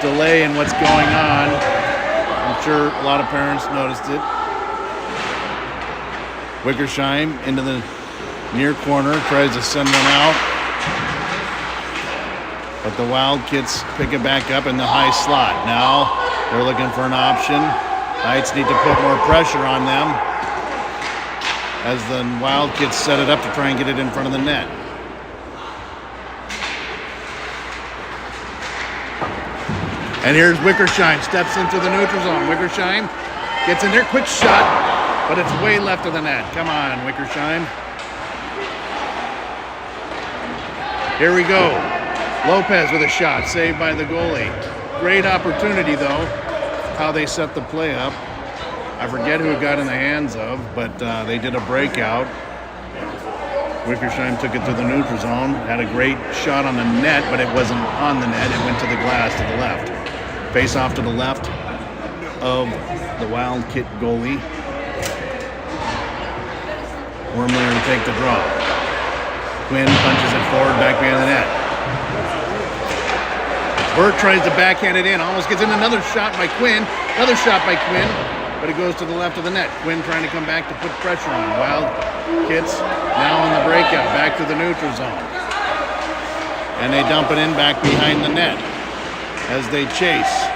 delay in what's going on. I'm sure a lot of parents noticed it. Wickersheim into the near corner, tries to send one out. But the Wildkits pick it back up in the high slot. Now they're looking for an option. Knights need to put more pressure on them as the Wildkits set it up to try and get it in front of the net. And here's Wickersheim, steps into the neutral zone. Wickersheim gets in there, quick shot, but it's way left of the net. Come on, Wickersheim. Here we go. Lopez with a shot, saved by the goalie. Great opportunity, though, how they set the play up. I forget who it got in the hands of, but they did a breakout. Wickersheim took it to the neutral zone, had a great shot on the net, but it wasn't on the net. It went to the glass to the left. Face off to the left of the Wildkit goalie. Wormlinger to take the draw. Quinn punches it forward, back behind the net. Vert tries to backhand it in, almost gets in another shot by Quinn. Another shot by Quinn, but it goes to the left of the net. Quinn trying to come back to put pressure on. Wildkits now on the breakout, back to the neutral zone. And they dump it in back behind the net as they chase.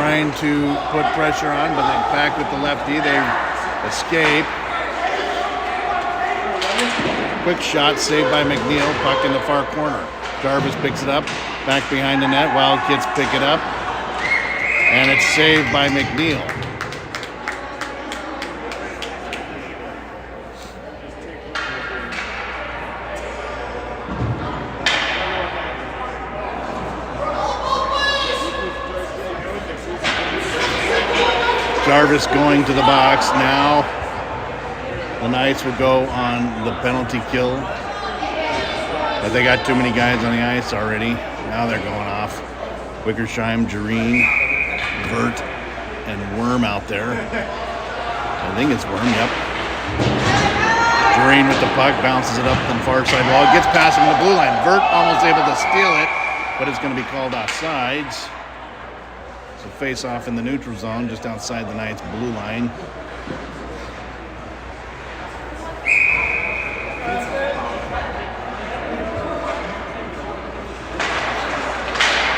trying to put pressure on, but then back with the lefty. They escape. Quick shot saved by McNeil. Puck in the far corner. Jarvis picks it up. Back behind the net. Wildkits pick it up. And it's saved by McNeil. Jarvis going to the box. Now the Knights will go on the penalty kill. But they got too many guys on the ice already. Now they're going off. Wickersheim, Jareen, Vert, and Worm out there. I think it's Worm, yep. Jareen with the puck, bounces it up the far side wall. Gets past him in the blue line. Vert almost able to steal it, but it's going to be called offsides. So face off in the neutral zone, just outside the Knights' blue line.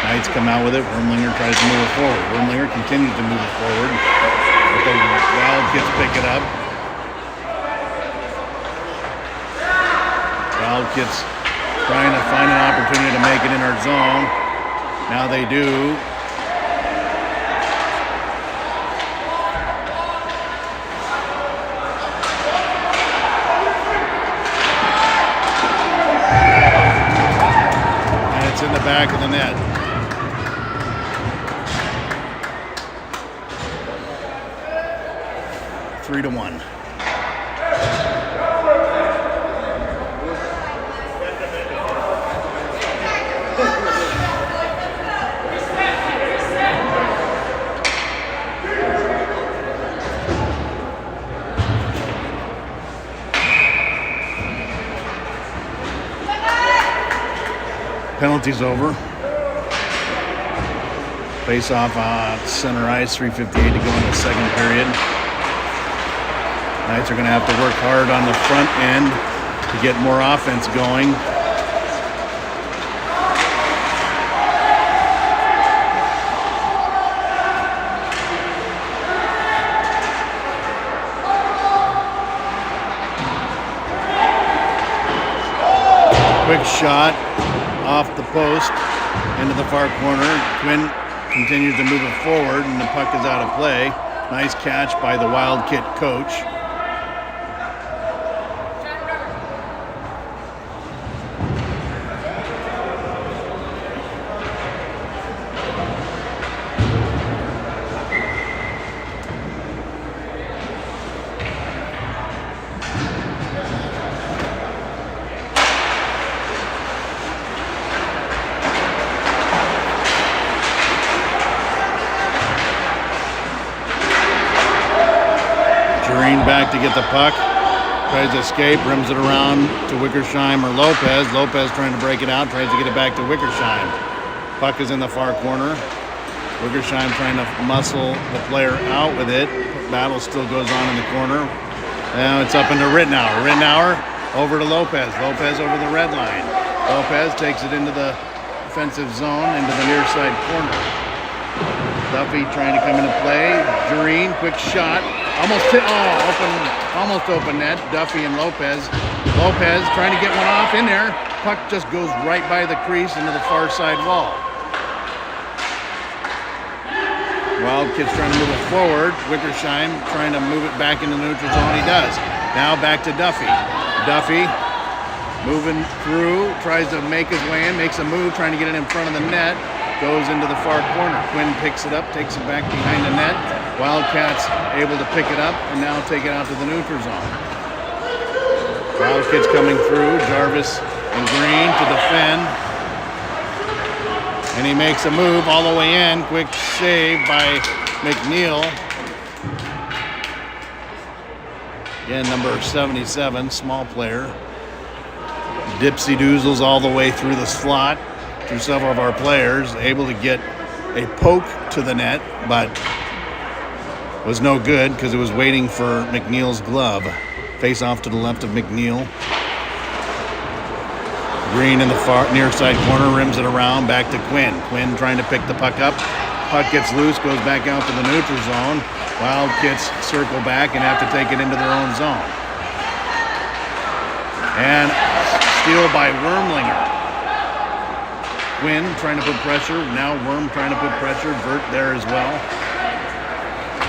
Knights come out with it. Wormlinger tries to move it forward. Wormlinger continues to move it forward. But the Wildkits pick it up. Wildkits trying to find an opportunity to make it in our zone. Now they do. And it's in the back of the net. Three to one. Penalty's over. Face off on center ice, 3:58 to go in the second period. Knights are going to have to work hard on the front end to get more offense going. Quick shot off the post into the far corner. Quinn continues to move it forward, and the puck is out of play. Nice catch by the Wildkit coach. Back to get the puck, tries to escape, rims it around to Wickersheim or Lopez. Lopez trying to break it out, tries to get it back to Wickersheim. Puck is in the far corner. Wickersheim trying to muscle the player out with it. Battle still goes on in the corner. Now it's up into Rittenauer. Rittenauer over to Lopez. Lopez over the red line. Lopez takes it into the offensive zone, into the near side corner. Duffy trying to come into play. Jareen, quick shot. Almost open net. Duffy and Lopez. Lopez trying to get one off in there. Puck just goes right by the crease into the far side wall. Wildkits trying to move it forward. Wickersheim trying to move it back into the neutral zone. He does. Now back to Duffy. Duffy moving through, tries to make his way in, makes a move, trying to get it in front of the net. Goes into the far corner. Quinn picks it up, takes it back behind the net. Wildcats able to pick it up and now take it out to the neutral zone. Wildcats coming through. Jarvis and Green to defend. And he makes a move all the way in. Quick save by McNeil. Again, number 77, small player. Dipsy doozles all the way through the slot. Through several of our players, able to get a poke to the net, but was no good because it was waiting for McNeil's glove. Face off to the left of McNeil. Green in the far near side corner, rims it around, back to Quinn. Quinn trying to pick the puck up. Puck gets loose, goes back out to the neutral zone. Wildkits circle back and have to take it into their own zone. And steal by Wormlinger. Quinn trying to put pressure. Now Worm trying to put pressure. Vert there as well.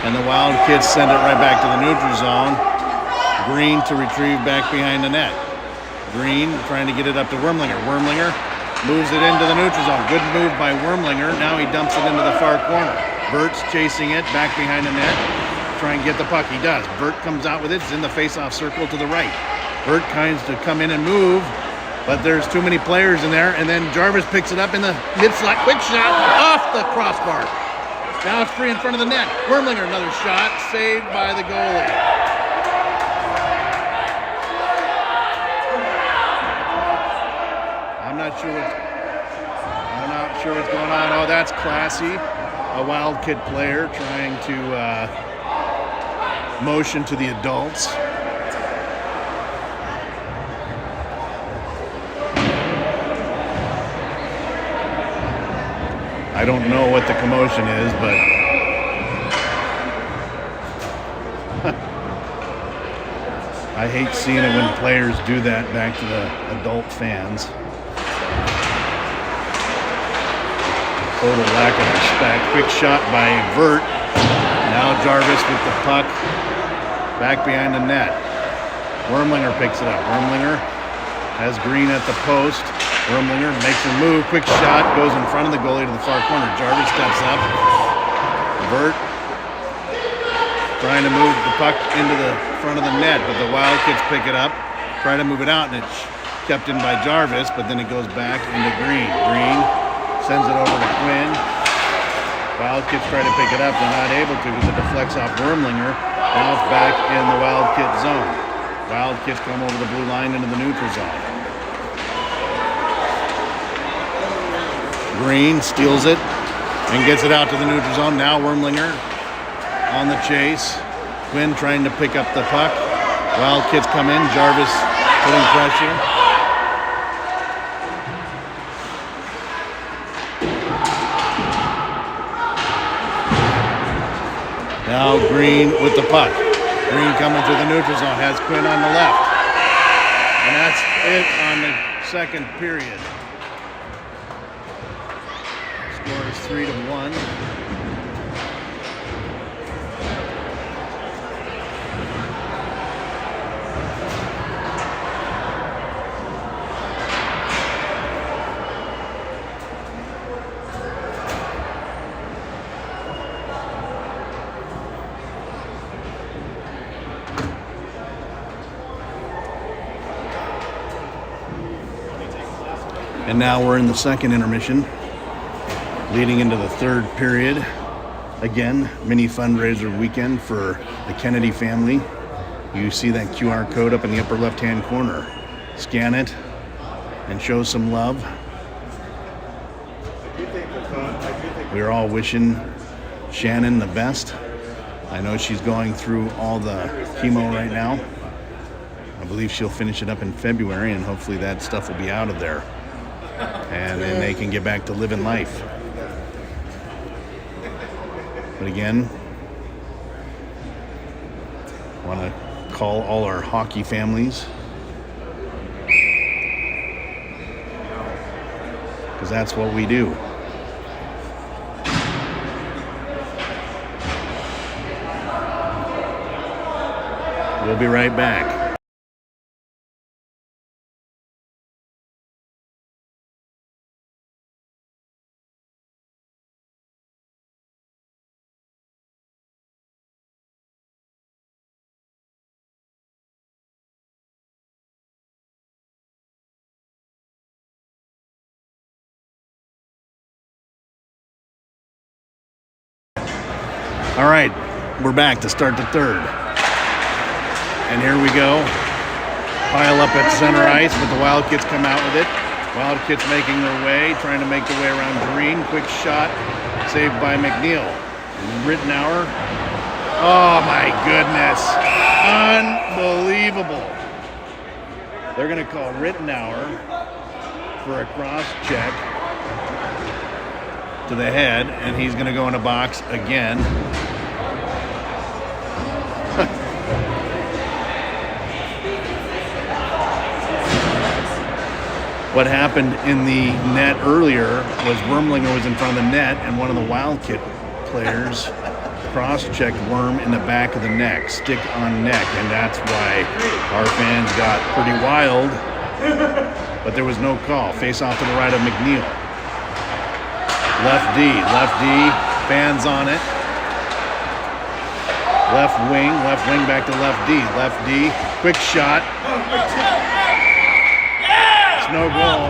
And the Wildkits send it right back to the neutral zone. Green to retrieve back behind the net. Green trying to get it up to Wormlinger. Wormlinger moves it into the neutral zone. Good move by Wormlinger. Now he dumps it into the far corner. Vert's chasing it back behind the net. Try and get the puck. He does. Vert comes out with it. It's in the face-off circle to the right. Vert kinds to come in and move, but there's too many players in there. And then Jarvis picks it up in the mid-slot. Quick shot off the crossbar. Now it's free in front of the net. Wormlinger, another shot, saved by the goalie. I'm not sure what's going on. Oh, that's classy. A Wildkit player trying to motion to the adults. I don't know what the commotion is, but I hate seeing it when players do that back to the adult fans. Total lack of respect. Quick shot by Vert. Now Jarvis with the puck back behind the net. Wormlinger picks it up. Wormlinger has Green at the post. Wormlinger makes a move. Quick shot goes in front of the goalie to the far corner. Jarvis steps up. Vert trying to move the puck into the front of the net, but the Wildkits pick it up, try to move it out, and it's kept in by Jarvis, but then it goes back into Green. Green sends it over to Quinn. Wildkits try to pick it up. They're not able to because it deflects off Wormlinger. Now it's back in the Wildkit zone. Wildkits come over the blue line into the neutral zone. Green steals it and gets it out to the neutral zone. Now Wormlinger on the chase. Quinn trying to pick up the puck. Wildkits come in. Jarvis putting pressure. Now Green with the puck. Green coming to the neutral zone. Has Quinn on the left. And that's it on the second period. Score is 3-1. And now we're in the second intermission, leading into the third period. Again, mini fundraiser weekend for the Kennedy family. You see that QR code up in the upper left-hand corner. Scan it and show some love. We're all wishing Shannon the best. I know she's going through all the chemo right now. I believe she'll finish it up in February, and hopefully that stuff will be out of there. And then they can get back to living life. But again, I want to call all our hockey families, because that's what we do. We'll be right back. All right, we're back to start the third. And here we go. Pile up at center ice, but the Wildkits come out with it. Wildkits making their way, trying to make their way around Green. Quick shot, saved by McNeil. Rittenauer. Oh my goodness. Unbelievable. They're going to call Rittenauer for a cross check. to the head, and he's going to go in a box again. What happened in the net earlier was Wormlinger was in front of the net, and one of the Wildkit players cross-checked Worm in the back of the neck, stick on neck, and that's why our fans got pretty wild. But there was no call. Face off to the right of McNeil. Left D, fans on it. Left wing back to left D, quick shot. It's no goal.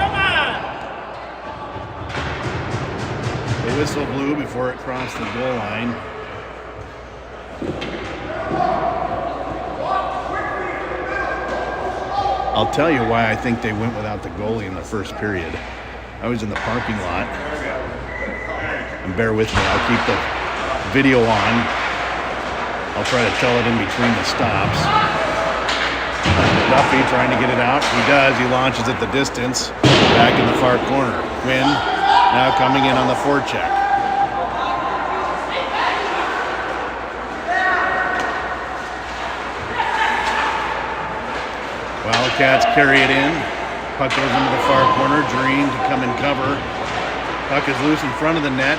The whistle blew before it crossed the goal line. I'll tell you why I think they went without the goalie in the first period. I was in the parking lot, and bear with me, I'll keep the video on. I'll try to tell it in between the stops. Duffy trying to get it out. He does. He launches at the distance, back in the far corner. Quinn now coming in on the forecheck. Wildcats carry it in. Puck goes into the far corner. Dreen to come and cover. Puck is loose in front of the net.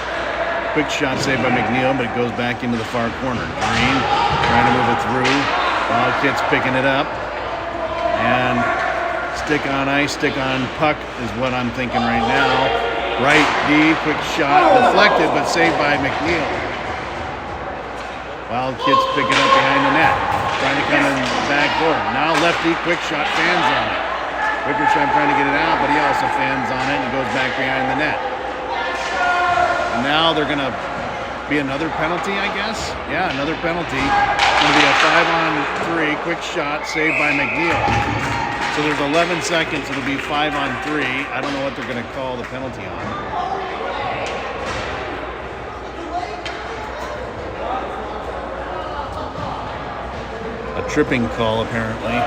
Quick shot saved by McNeil, but it goes back into the far corner. Dreen trying to move it through. Wildcats picking it up. And stick on ice, stick on puck is what I'm thinking right now. Right D, quick shot, deflected, but saved by McNeil. Wildcats pick it up behind the net. Trying to come in the back door. Now lefty, quick shot, fans on it. Wickersham trying to get it out, but he also fans on it and goes back behind the net. And now they're going to be another penalty, I guess. Yeah, another penalty. It's going to be a 5-on-3, quick shot, saved by McNeil. So there's 11 seconds. It'll be 5-on-3. I don't know what they're going to call the penalty on. A tripping call, apparently.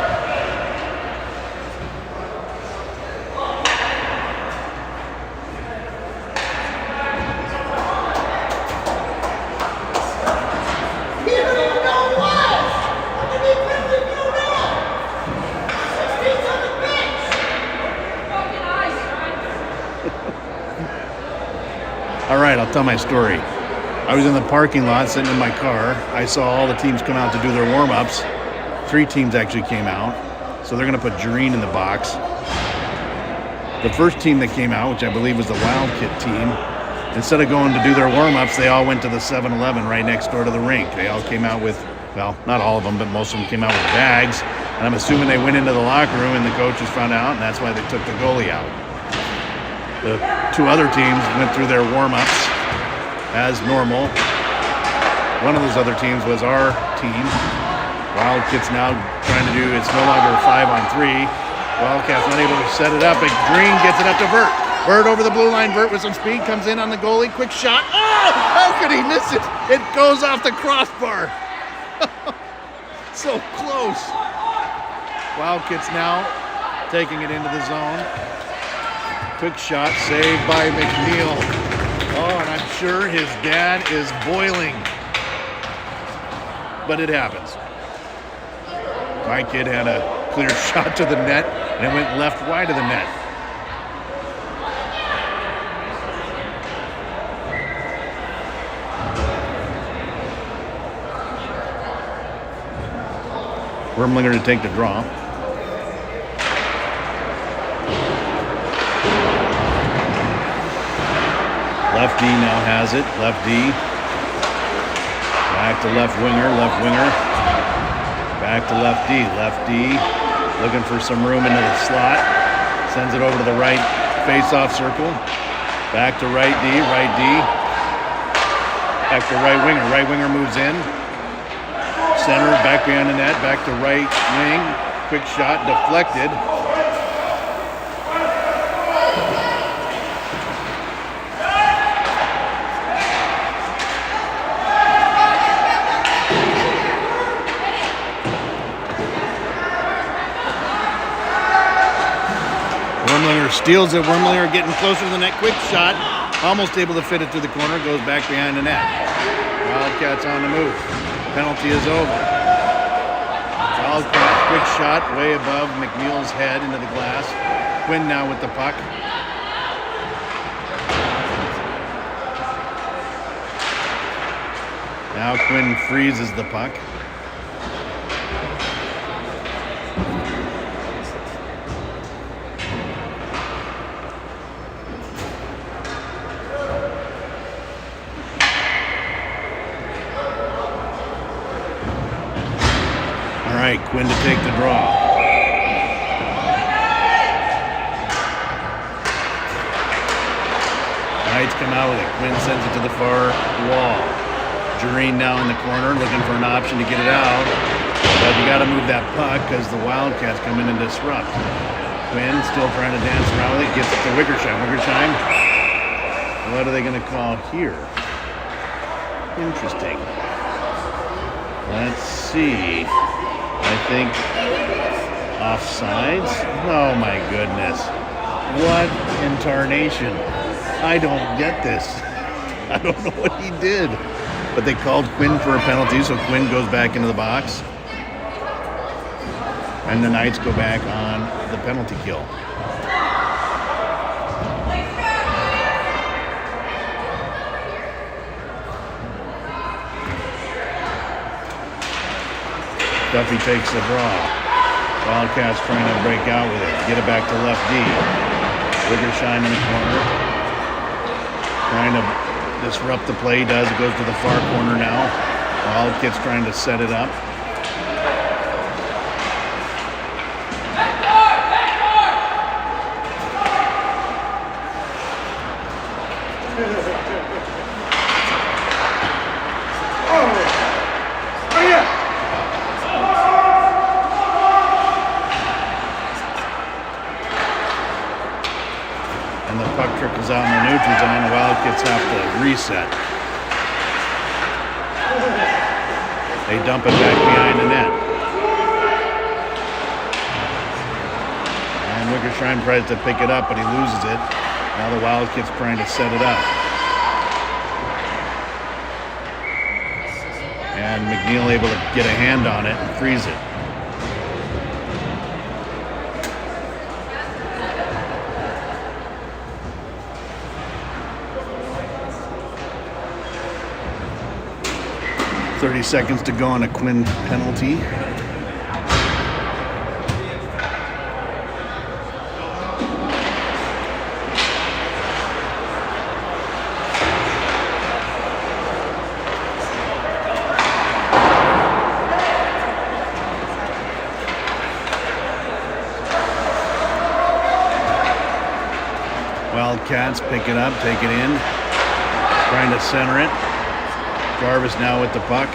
All right, I'll tell my story. I was in the parking lot sitting in my car. I saw all the teams come out to do their warm-ups. 3 teams actually came out. So they're going to put Jareen in the box. The first team that came out, which I believe was the Wildkit team, instead of going to do their warm-ups, they all went to the 7-Eleven right next door to the rink. They all came out with, well, not all of them, but most of them came out with bags. And I'm assuming they went into the locker room and the coaches found out, and that's why they took the goalie out. The 2 other teams went through their warm-ups as normal. One of those other teams was our team. Wildkits now trying to do, it's no longer 5-on-3. Wildcats unable to set it up, and Green gets it up to Vert. Vert over the blue line. Vert with some speed comes in on the goalie. Quick shot. Oh, how could he miss it? It goes off the crossbar. So close. Wildkits now taking it into the zone. Quick shot saved by McNeil. Oh, and I'm sure his dad is boiling. But it happens. My kid had a clear shot to the net, and it went left wide of the net. Wormlinger to take the draw. Left D now has it. Left D. Back to left winger. Left winger. Back to left D. Left D. Looking for some room into the slot. Sends it over to the right face-off circle. Back to right D. Right D. Back to right winger. Right winger moves in. Center. Back behind the net. Back to right wing. Quick shot. Deflected. Wormlinger steals it. Wormlinger getting closer to the net. Quick shot. Almost able to fit it to the corner. Goes back behind the net. Wildcats on the move. Penalty is over. Wildcats, quick shot way above McNeil's head into the glass. Quinn now with the puck. Now Quinn freezes the puck. All right, Quinn to take the draw. Knights come out with it. Quinn sends it to the far wall. Jareen now in the corner looking for an option to get it out. But you got to move that puck because the Wildcats come in and disrupt. Quinn still trying to dance around with it. Gets it to Wickersheim. Wickersheim. What are they going to call here? Interesting. Let's see. I think offsides. Oh my goodness. What in tarnation? I don't get this. I don't know what he did. But they called Quinn for a penalty, so Quinn goes back into the box. And the Knights go back on the penalty kill. Duffy takes the draw. Wildcats trying to break out with it. Get it back to left D. Wickersheim in the corner. Trying to disrupt the play. He does. It goes to the far corner now. Wildcats trying to set it up. And the puck trickles out in the neutral zone. The Wildcats have to reset. They dump it back behind the net. And Wickersheim tries to pick it up, but he loses it. Now the Wildcats trying to set it up. And McNeil able to get a hand on it and freeze it. .30 seconds to go on a Quinn penalty. Wildcats pick it up, take it in, trying to center it. Jarvis now with the puck,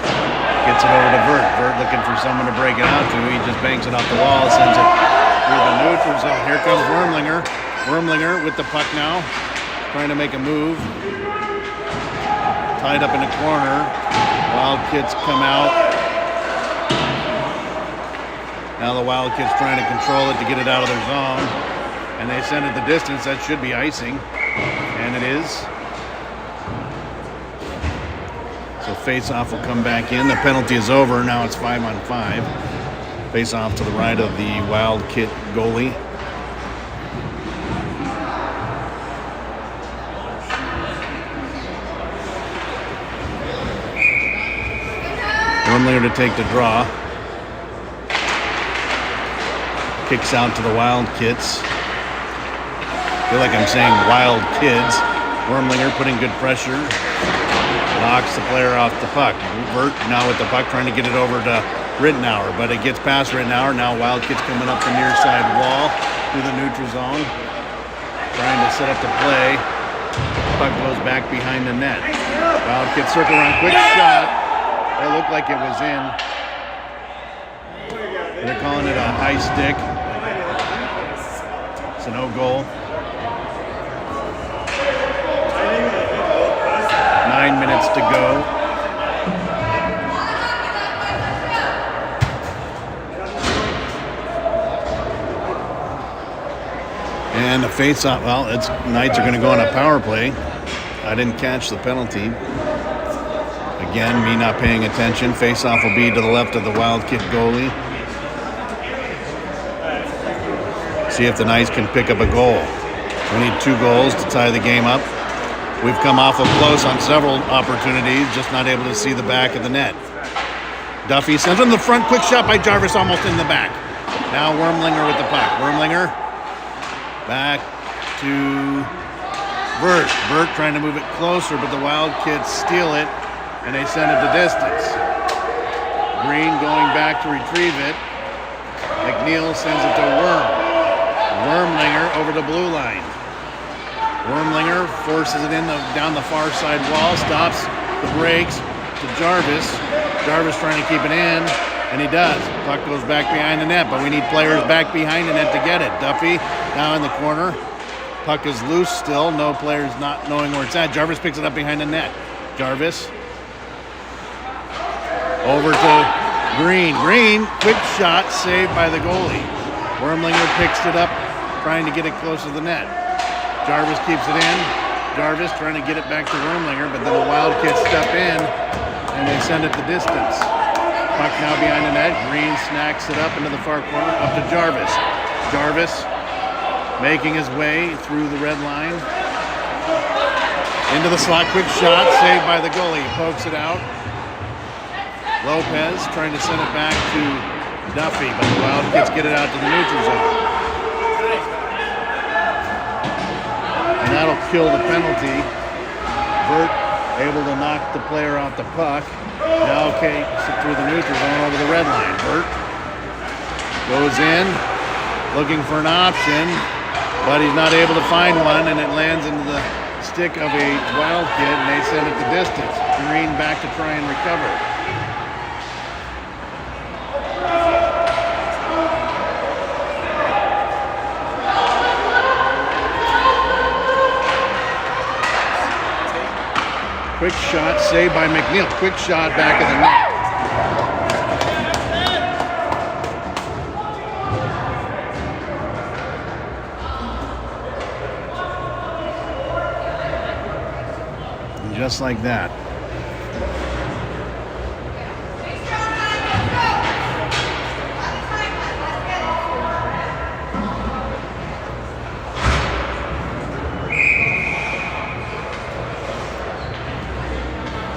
gets it over to Vert. Vert looking for someone to break it out to. He just banks it off the wall, sends it through the neutral zone. Here comes Wormlinger. Wormlinger with the puck now, trying to make a move. Tied up in the corner. Wildcats come out. Now the Wildcats trying to control it to get it out of their zone. And they send it the distance. That should be icing. And it is. So face-off will come back in. The penalty is over. Now it's 5-on-5. Face-off to the right of the Wildcat goalie. Wormlinger to take the draw. Kicks out to the Wildkits. I feel like I'm saying Wild Kids. Wormlinger putting good pressure. Knocks the player off the puck. Vert now with the puck trying to get it over to Rittenauer, but it gets past Rittenauer. Now Wildcats coming up the near side wall through the neutral zone. Trying to set up the play. Puck goes back behind the net. Wildcats circle around. Quick shot. It looked like it was in. They're calling it a high stick. It's a no goal. 9 minutes to go. And the face-off, well, Knights are going to go on a power play. I didn't catch the penalty. Again, me not paying attention. Face-off will be to the left of the Wildkit goalie. See if the Knights can pick up a goal. We need 2 goals to tie the game up. We've come awful close on several opportunities, just not able to see the back of the net. Duffy sends him the front, quick shot by Jarvis, almost in the back. Now Wormlinger with the puck. Wormlinger back to Vert. Vert trying to move it closer, but the Wildkits steal it, and they send it the distance. Green going back to retrieve it. McNeil sends it to Worm. Wormlinger over the blue line. Wormlinger forces it in down the far side wall, stops the brakes to Jarvis. Jarvis trying to keep it in, and he does. Puck goes back behind the net, but we need players back behind the net to get it. Duffy now in the corner. Puck is loose still. No players not knowing where it's at. Jarvis picks it up behind the net. Jarvis over to Green. Green, quick shot, saved by the goalie. Wormlinger picks it up, trying to get it close to the net. Jarvis keeps it in. Jarvis trying to get it back to Wormlinger, but then the Wildkits step in, and they send it the distance. Puck now behind the net. Green snacks it up into the far corner, up to Jarvis. Jarvis making his way through the red line. Into the slot, quick shot, saved by the goalie. He pokes it out. Lopez trying to send it back to Duffy, but the Wildcats get it out to the neutral zone. And that'll kill the penalty. Burt able to knock the player off the puck. Now okay, through the neutral zone over the red line. Burt goes in, looking for an option, but he's not able to find one, and it lands into the stick of a Wildkit, and they send it the distance. Green back to try and recover. Quick shot saved by McNeil. Quick shot back of the net. And just like that.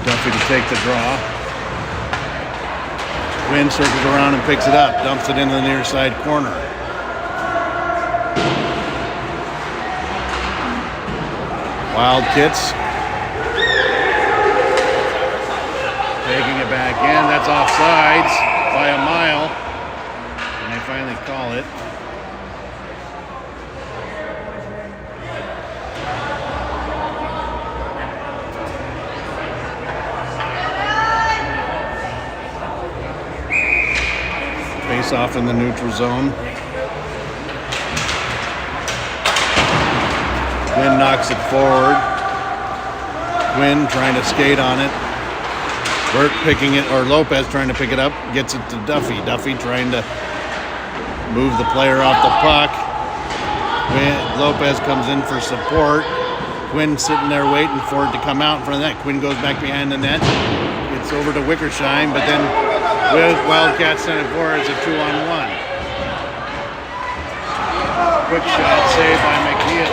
Duffy to take the draw. Quinn circles around and picks it up, dumps it into the near side corner. Wildkits taking it back in. That's offsides by a mile, and they finally call it. Face off in the neutral zone. Quinn knocks it forward. Quinn trying to skate on it. Burt picking it, or Lopez trying to pick it up, gets it to Duffy. Duffy trying to move the player off the puck. Lopez comes in for support. Quinn sitting there waiting for it to come out in front of the net. Quinn goes back behind the net. It's over to Wickershine, but then Wildcats sent it forward as a 2-on-1. Quick shot saved by McNeil.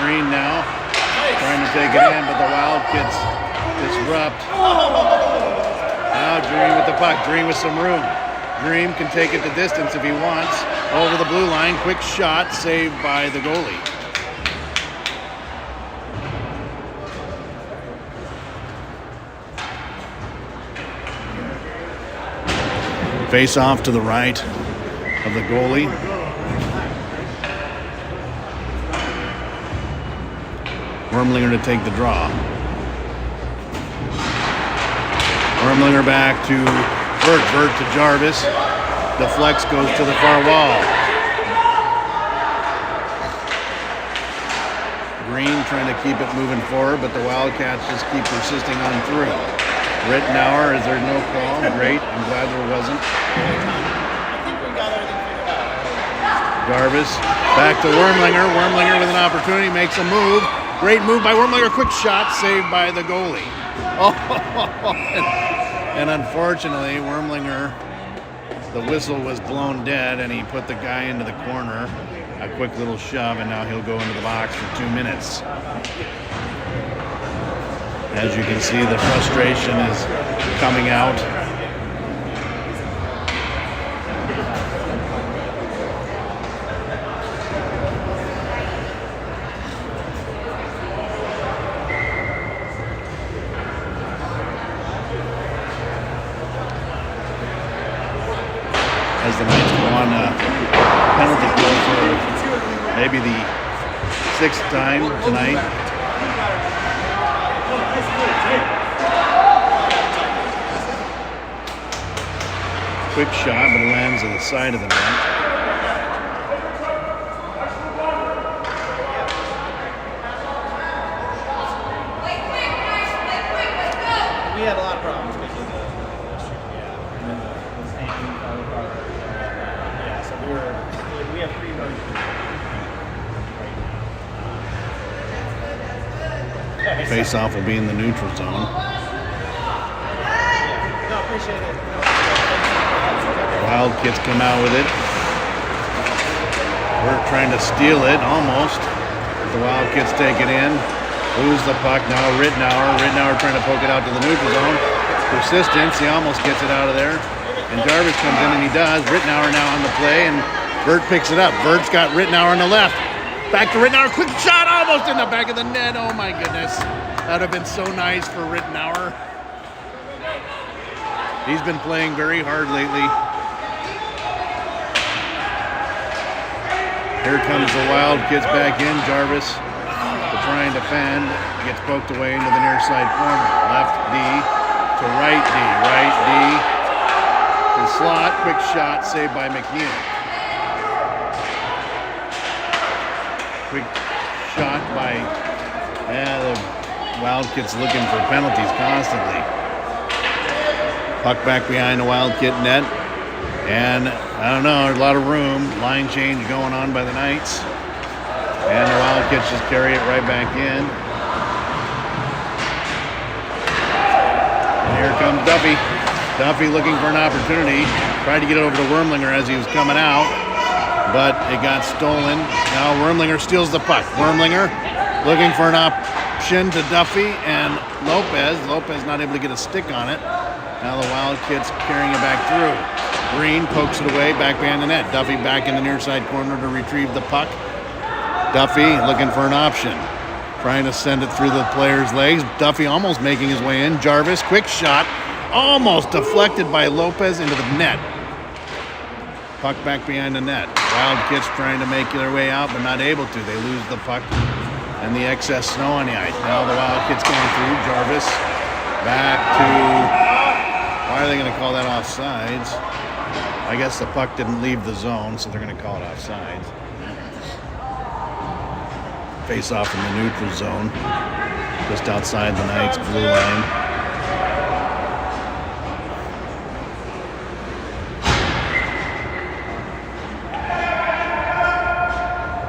Green now trying to take it in, but the Wildcats disrupt. Now Dream with the puck. Dream with some room. Dream can take it the distance if he wants. Over the blue line. Quick shot saved by the goalie. Face off to the right of the goalie. Wormlinger to take the draw. Wormlinger back to Burt. Burt to Jarvis. Deflects, goes to the far wall. Green trying to keep it moving forward, but the Wildcats just keep persisting on through. Rittenauer, is there no call? Great. I'm glad there wasn't. I think we got everything figured out. Jarvis back to Wormlinger. Wormlinger with an opportunity, makes a move. Great move by Wormlinger. Quick shot, saved by the goalie. Oh, and unfortunately, Wormlinger, the whistle was blown dead, and he put the guy into the corner. A quick little shove, and now he'll go into the box for 2 minutes. As you can see, the frustration is coming out. As the Knights go on a penalty kill for maybe the 6th time tonight. Quick shot, but it lands on the side of the net. We had a lot of problems because of the we have 3 runs. Face-off will be in the neutral zone. No, appreciate it. Wildkits come out with it. We're trying to steal it, almost. The Wildkits take it in. Lose the puck. Now Rittenauer. Rittenauer trying to poke it out to the neutral zone. Persistence. He almost gets it out of there. And Jarvis comes in, and he does. Rittenauer now on the play, and Vert picks it up. Vert's got Rittenauer on the left. Back to Rittenauer. Quick shot, almost in the back of the net. Oh, my goodness. That would have been so nice for Rittenauer. He's been playing very hard lately. Here comes the Wildkits back in. Jarvis to try and defend. Gets poked away into the near side corner. Left D to right D. Right D to slot. Quick shot saved by McNeil. Quick shot by the Wildkits looking for penalties constantly. Puck back behind the Wildkit net. And I don't know, a lot of room. Line change going on by the Knights. And the Wildkits just carry it right back in. And here comes Duffy. Duffy looking for an opportunity. Tried to get it over to Wormlinger as he was coming out, but it got stolen. Now Wormlinger steals the puck. Wormlinger looking for an option to Duffy and Lopez. Lopez not able to get a stick on it. Now the Wildkits carrying it back through. Green pokes it away, back behind the net. Duffy back in the near side corner to retrieve the puck. Duffy looking for an option. Trying to send it through the player's legs. Duffy almost making his way in. Jarvis, quick shot. Almost deflected by Lopez into the net. Puck back behind the net. Wildkits trying to make their way out, but not able to. They lose the puck and the excess snow on the ice. Now the Wildkits going through. Jarvis back to... Why are they going to call that offsides? I guess the puck didn't leave the zone, so they're going to call it offsides. Face off in the neutral zone, just outside the Knights' blue line.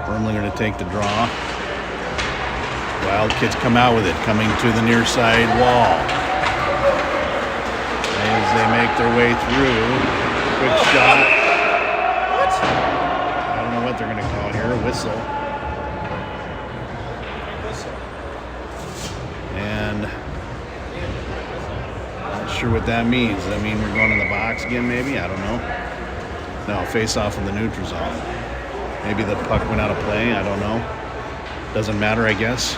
Wormlinger to take the draw. Wildkits come out with it, coming to the near side wall. As they make their way through. Quick shot. What? I don't know what they're going to call here. A whistle. And not sure what that means. Does that mean we're going in the box again, maybe? I don't know. No, face off in the neutral zone. Maybe the puck went out of play. I don't know. Doesn't matter, I guess.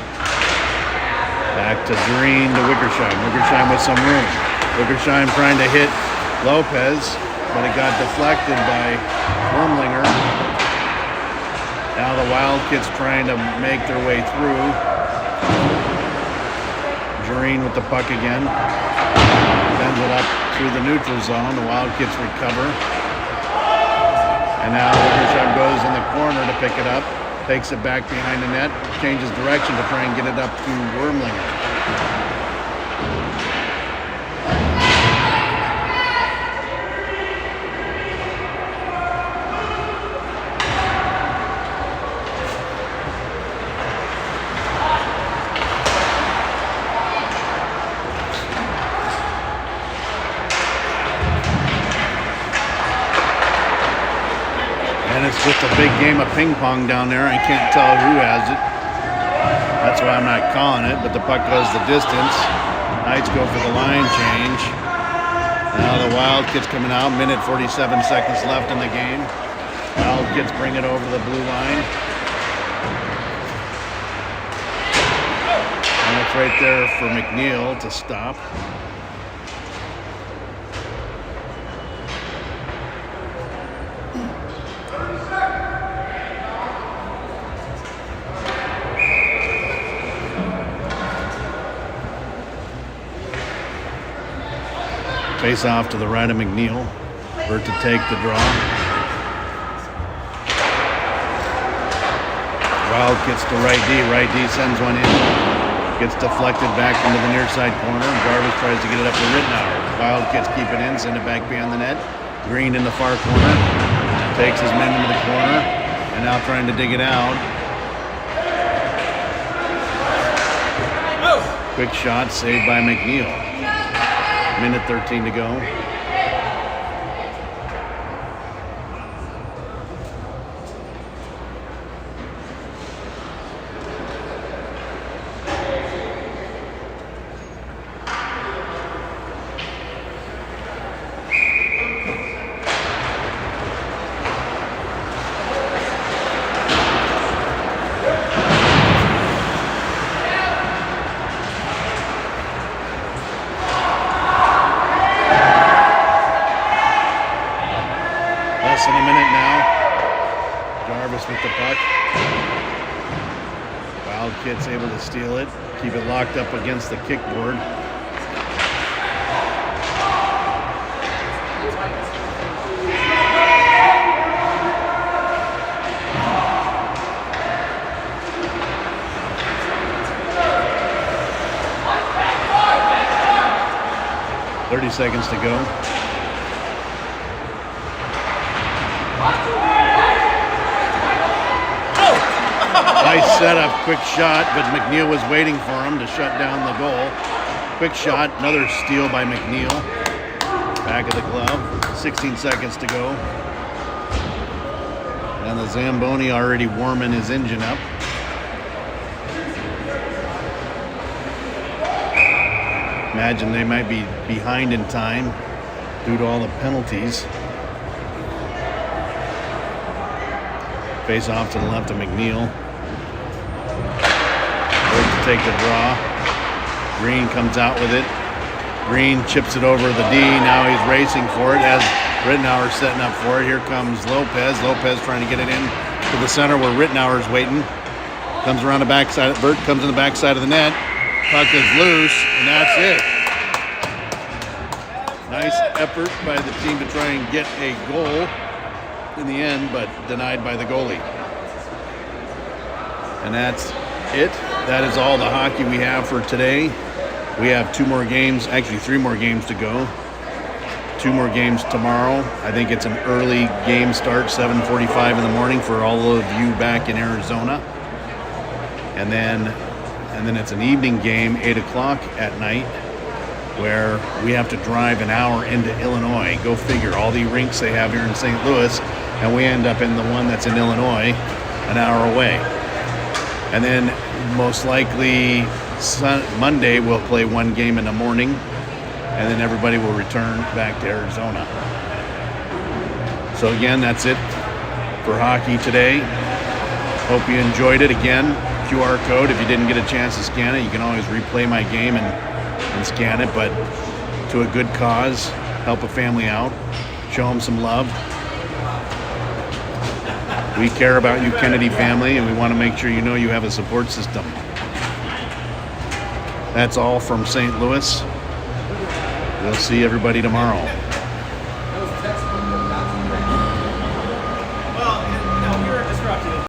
Back to Green to Wickersheim. Wickersheim with some room. Wickersheim trying to hit Lopez, but it got deflected by Wormlinger. Now the Wildkits trying to make their way through. Jareen with the puck again. Sends it up through the neutral zone. The Wildkits recover. And now Wickersheim goes in the corner to pick it up. Takes it back behind the net. Changes direction to try and get it up to Wormlinger. Just a big game of ping pong down there. I can't tell who has it. That's why I'm not calling it, but the puck goes the distance. Knights go for the line change. Now the Wildkits coming out. Minute 47 seconds left in the game. Wildkits bring it over the blue line. And it's right there for McNeil to stop. Face off to the right of McNeil. Bert to take the draw. Wildkits to right D. Right D sends one in. Gets deflected back into the near side corner. Jarvis tries to get it up to Rittenauer. Wildkits keep it in, send it back beyond the net. Green in the far corner. Takes his men into the corner. And now trying to dig it out. Quick shot saved by McNeil. Minute 13 to go. Less than a minute now. Jarvis with the puck. Wildkits able to steal it. Keep it locked up against the kickboard. .30 seconds to go. Nice setup, quick shot, but McNeil was waiting for him to shut down the goal. Quick shot, another steal by McNeil. Back of the glove, 16 seconds to go. And the Zamboni already warming his engine up. Imagine they might be behind in time due to all the penalties. Face off to the left of McNeil. To take the draw. Green comes out with it. Green chips it over the D. Now he's racing for it as Rittenauer setting up for it. Here comes Lopez. Lopez trying to get it in to the center where Rittenauer's waiting. Comes around the backside. Bert comes in the backside of the net. Puck is loose, and that's it. Nice effort by the team to try and get a goal in the end, but denied by the goalie. And that's it. That is all the hockey we have for today. We have 2 more games, actually 3 more games to go. 2 more games tomorrow. I think it's an early game start, 7:45 in the morning for all of you back in Arizona. And then it's an evening game, 8 o'clock at night, where we have to drive an hour into Illinois. Go figure, all the rinks they have here in St. Louis, and we end up in the one that's in Illinois, an hour away. And then most likely Monday we'll play 1 game in the morning, and then everybody will return back to Arizona. So again, that's it for hockey today. Hope you enjoyed it. Again, QR code. If you didn't get a chance to scan it, you can always replay my game and scan it, but to a good cause, help a family out, show them some love. We care about you, Kennedy family, and we want to make sure you know you have a support system. That's all from St. Louis. We'll see everybody tomorrow.